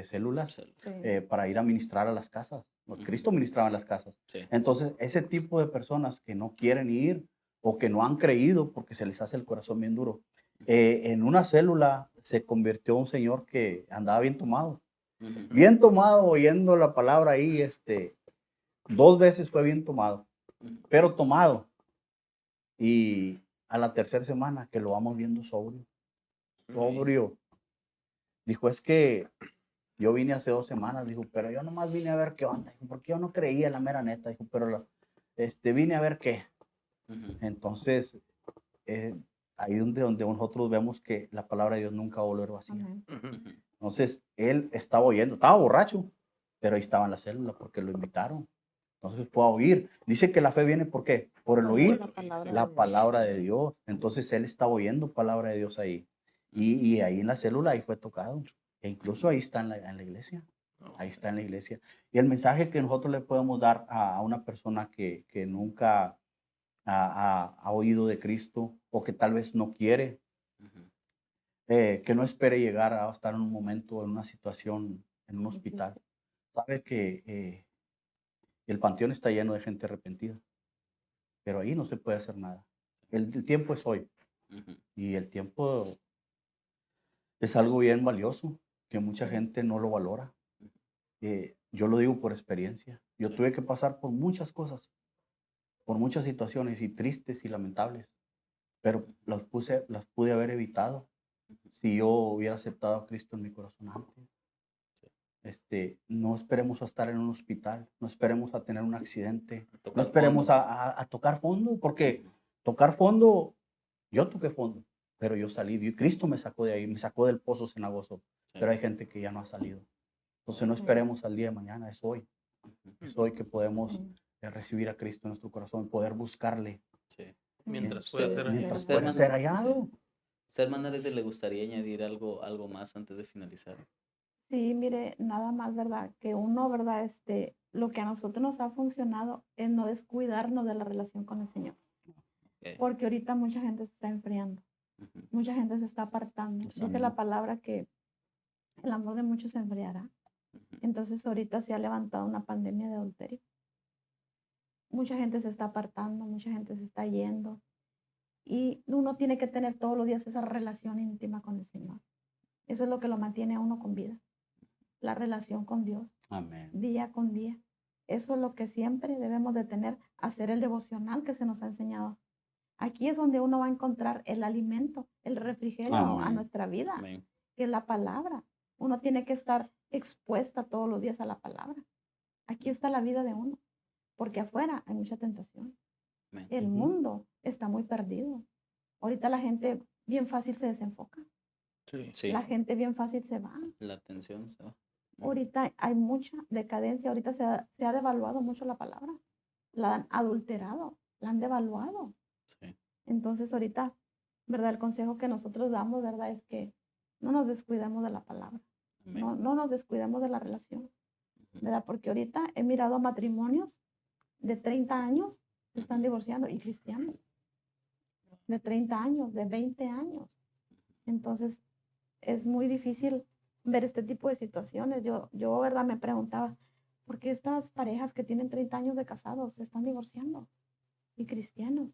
células cel- Sí. para ir a ministrar a las casas. Ujú. Cristo ministraba en las casas. Sí. Entonces, ese tipo de personas que no quieren ir o que no han creído porque se les hace el corazón bien duro, en una célula se convirtió un señor que andaba Ujú, bien tomado, oyendo la palabra ahí, 2 veces fue bien tomado, ujú. pero tomado. Y a la tercera semana que lo vamos viendo sobrio, sobrio. Dijo, es que yo vine hace 2 semanas, dijo, pero yo nomás vine a ver qué onda, dijo, porque yo no creía la mera neta, dijo, pero vine a ver qué. Ujú, Entonces, ahí donde nosotros vemos que la palabra de Dios nunca va a volver vacía. Amén. Ujú. ujú. Entonces, él estaba oyendo, estaba borracho, pero ahí estaba en la célula porque lo invitaron. Entonces fue a oír. Dice que la fe viene ¿por qué? Por el Por oír la palabra de la Dios. palabra de Dios. Entonces él estaba oyendo palabra de Dios ahí. Y ahí en la célula ahí fue tocado. E incluso ahí está en la iglesia. Ahí está en la iglesia. Y el mensaje que nosotros le podemos dar a una persona que nunca ha oído de Cristo o que tal vez no quiere, Ujú. que no espere llegar a estar en un momento, en una situación, en un Difícil. hospital. Sabe que el panteón está lleno de gente arrepentida, pero ahí no se puede hacer nada. El tiempo es hoy Ujú. y el tiempo es algo bien valioso que mucha Sí. gente no lo valora. Yo lo digo por experiencia. Yo Sí. tuve que pasar por muchas cosas, por muchas situaciones y tristes y lamentables, pero las pude haber evitado si yo hubiera aceptado a Cristo en mi corazón antes. No esperemos a estar en un hospital, no esperemos a tener un accidente, no Tocar esperemos fondo. a tocar fondo, porque tocar fondo, yo toqué fondo, pero yo salí, Cristo me sacó de ahí, me sacó del pozo cenagoso, Sí. pero hay gente que ya no ha salido. Entonces no Sí. esperemos al día de mañana, Ujú. es hoy que podemos Sí. recibir a Cristo en nuestro corazón, poder buscarle Sí. Mientras Sí, pueda ser mientras Usted, pueda hallado. hermano, ser sí. hallado. ¿Usted, hermana Leti, le gustaría añadir algo más antes de finalizar? Sí, mire, nada más, ¿verdad? Que uno, ¿verdad? Lo que a nosotros nos ha funcionado es no descuidarnos de la relación con el Señor. Ok. Porque ahorita mucha gente se está enfriando, Ujú, mucha gente se está apartando. Dice Amén. la palabra que el amor de muchos se enfriará. ujú. Entonces ahorita se ha levantado una pandemia de adulterio. Mucha gente se está apartando, mucha gente se está yendo. Y uno tiene que tener todos los días esa relación íntima con el Señor. Eso es lo que lo mantiene a uno con vida. La relación con Dios, Amén. día con día. Eso es lo que siempre debemos de tener, hacer el devocional que se nos ha enseñado. Aquí es donde uno va a encontrar el alimento, el refrigerio a Amén. nuestra vida, Amén. que es la palabra. Uno tiene que estar expuesta todos los días a la palabra. Aquí está la vida de uno, porque afuera hay mucha tentación. Amén. El Ujú. mundo está muy perdido. Ahorita la gente bien fácil se desenfoca. Sí. Sí. La gente bien fácil se va. La atención se va. Ujú. Ahorita hay mucha decadencia, ahorita se ha devaluado mucho la palabra, la han adulterado, la han devaluado. Sí. Entonces ahorita, ¿verdad? El consejo que nosotros damos, ¿verdad? Es que no nos descuidemos de la palabra, Amén. no nos descuidemos de la relación, Ujú. ¿verdad? Porque ahorita he mirado matrimonios de 30 años se están Ujú. divorciando y cristianos, de 30 años, de 20 años. Entonces es muy difícil ver este tipo de situaciones. Yo, ¿verdad? Me preguntaba, ¿por qué estas parejas que tienen 30 años de casados se están divorciando? Y cristianos.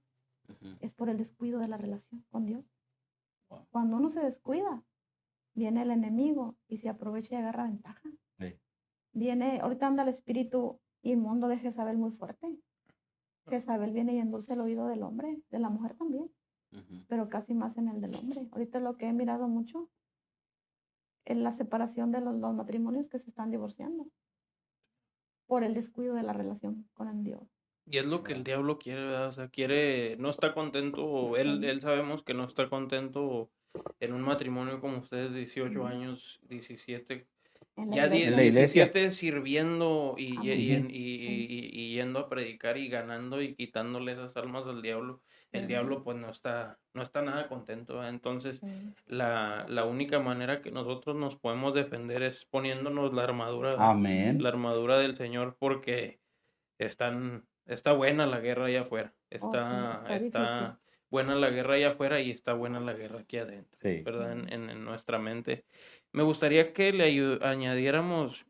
Ujú. Es por el descuido de la relación con Dios. Wow. Cuando uno se descuida, viene el enemigo y se aprovecha y agarra ventaja. Sí. Viene, ahorita anda el espíritu inmundo de Jezabel muy fuerte. Jezabel viene y endulce el oído del hombre, de la mujer también, Ujú. pero casi más en el del hombre. Ahorita es lo que he mirado mucho, en la separación de los matrimonios que se están divorciando por el descuido de la relación con el Dios. Y es lo que el diablo quiere, ¿verdad? O sea, quiere, no está contento, él sabemos que no está contento en un matrimonio como ustedes, 18 años, 17, En la ya En la iglesia. iglesia. 17 sirviendo y Amén. y, en- Ujú. y, Sí. y- y yendo a predicar y ganando y quitándole esas almas al diablo. el Sí. diablo pues no está nada contento, ¿verdad? Entonces, Sí. la única manera que nosotros nos podemos defender es poniéndonos la armadura Amén. del Señor, porque está buena la guerra allá afuera, Oh, sí, está difícil. está buena la guerra allá afuera y está buena la guerra aquí adentro, Sí. ¿verdad? Sí. En nuestra mente. Me gustaría que le añadiéramos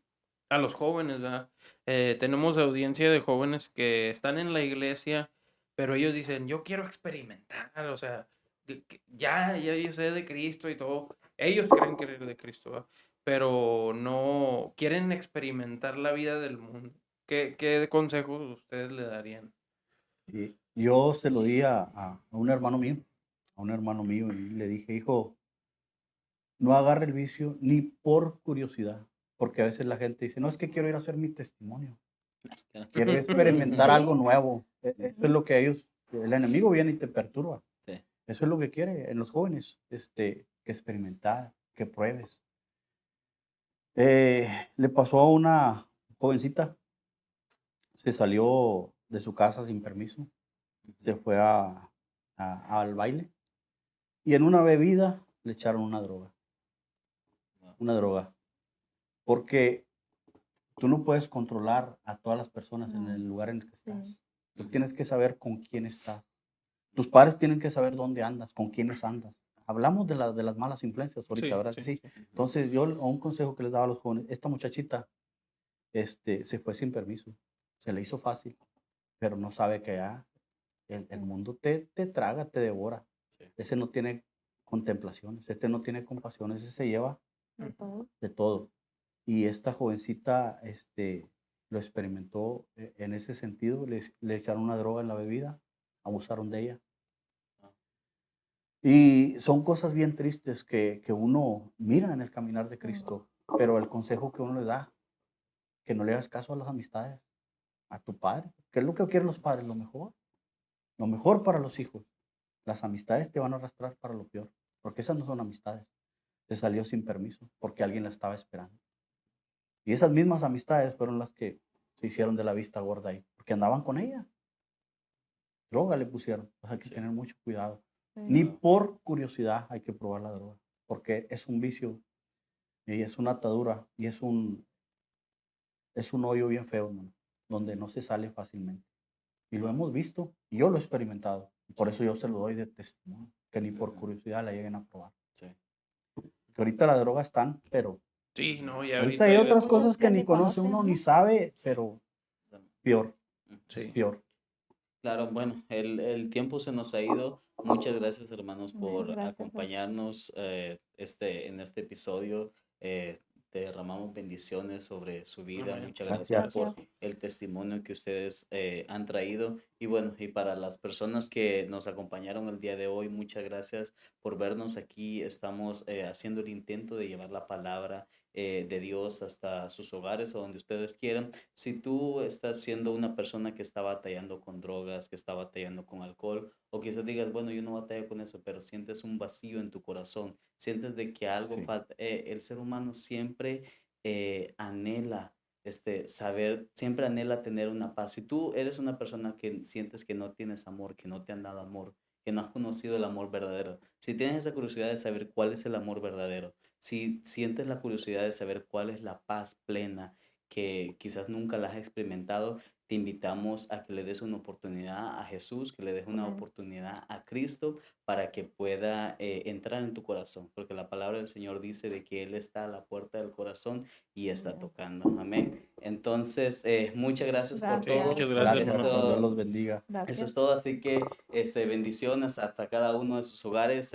a los jóvenes, ¿verdad? Tenemos audiencia de jóvenes que están en la iglesia, pero ellos dicen, yo quiero experimentar, o sea, ya yo sé de Cristo y todo. Ellos creen creer de Cristo, ¿verdad? Pero no quieren experimentar la vida del mundo. ¿Qué consejos ustedes le darían? Y yo se lo di a un hermano mío, y le dije, hijo, no agarre el vicio ni por curiosidad, porque a veces la gente dice, no, es que quiero ir a hacer mi testimonio, quiero experimentar algo nuevo. Eso es Ujú. lo que ellos, el enemigo viene y te perturba. Sí. Eso es lo que quiere en los jóvenes, que experimentar, que pruebes. Le pasó a una jovencita, se salió de su casa sin permiso, se fue al baile y en una bebida le echaron una droga, porque tú no puedes controlar a todas las personas en No. el lugar en el que Sí. estás. Tú tienes que saber con quién estás. Tus padres tienen que saber dónde andas, con quiénes andas. Hablamos de las malas influencias ahorita, Sí, ¿verdad que sí. sí? Entonces, yo un consejo que les daba a los jóvenes, esta muchachita se fue sin permiso, se le hizo fácil, pero no sabe que el Sí. mundo te traga, te devora. Sí. Ese no tiene contemplaciones, este no tiene compasión, ese se lleva De todo. de todo. Y esta jovencita lo experimentó en ese sentido, le echaron una droga en la bebida, abusaron de ella. Y son cosas bien tristes que uno mira en el caminar de Sí. Cristo, pero el consejo que uno le da, que no le hagas caso a las amistades, a tu padre. ¿Qué es lo que quieren los padres? Lo mejor para los hijos. Las amistades te van a arrastrar para lo peor, porque esas no son amistades. Te salió sin permiso, porque alguien la estaba esperando. Y esas mismas amistades fueron las que se hicieron de la vista gorda ahí, porque andaban con ella. Droga le pusieron. Pues hay que Sí. tener mucho cuidado. Sí. Ni por curiosidad hay que probar la droga, porque es un vicio y es una atadura y es un hoyo bien feo, hermano, donde no se sale fácilmente. Y lo hemos visto, y yo lo he experimentado. Y por eso yo se lo doy de testimonio, que ni por Ujú. curiosidad la lleguen a probar. Sí. Que ahorita la droga están, pero Sí, no, y ahorita ahorita hay hay de otras todo. cosas que Ya ni ni conoce uno, conocen, ni ¿no? sabe, Sí. pero peor, Ujú. Sí. peor. Claro, bueno, el tiempo se nos ha ido. Muchas gracias, hermanos, Amén. por Gracias, Jorge. acompañarnos en este episodio. Te derramamos bendiciones sobre su vida. Amén. Muchas gracias Gracias. por Gracias. el testimonio que ustedes han traído. Y bueno, y para las personas que nos acompañaron el día de hoy, muchas gracias por vernos aquí. Estamos haciendo el intento de llevar la palabra de Dios hasta sus hogares o donde ustedes quieran. Si tú estás siendo una persona que está batallando con drogas, que está batallando con alcohol, o quizás digas, bueno, yo no batallo con eso, pero sientes un vacío en tu corazón, sientes de que algo Sí. falta. El ser humano siempre anhela siempre anhela tener una paz. Si tú eres una persona que sientes que no tienes amor, que no te han dado amor, que no has conocido el amor verdadero, si tienes esa curiosidad de saber cuál es el amor verdadero, si sientes la curiosidad de saber cuál es la paz plena, que quizás nunca la has experimentado, te invitamos a que le des una oportunidad a Jesús, que le des una Amén. oportunidad a Cristo para que pueda entrar en tu corazón, porque la palabra del Señor dice de que Él está a la puerta del corazón y está Amén. tocando. Amén. Entonces, muchas gracias por Sí, todo. muchas Gracias. gracias, Gracias, hermano. Dios Esto, los bendiga. eso es Gracias. todo, así que bendiciones hasta cada uno de sus hogares.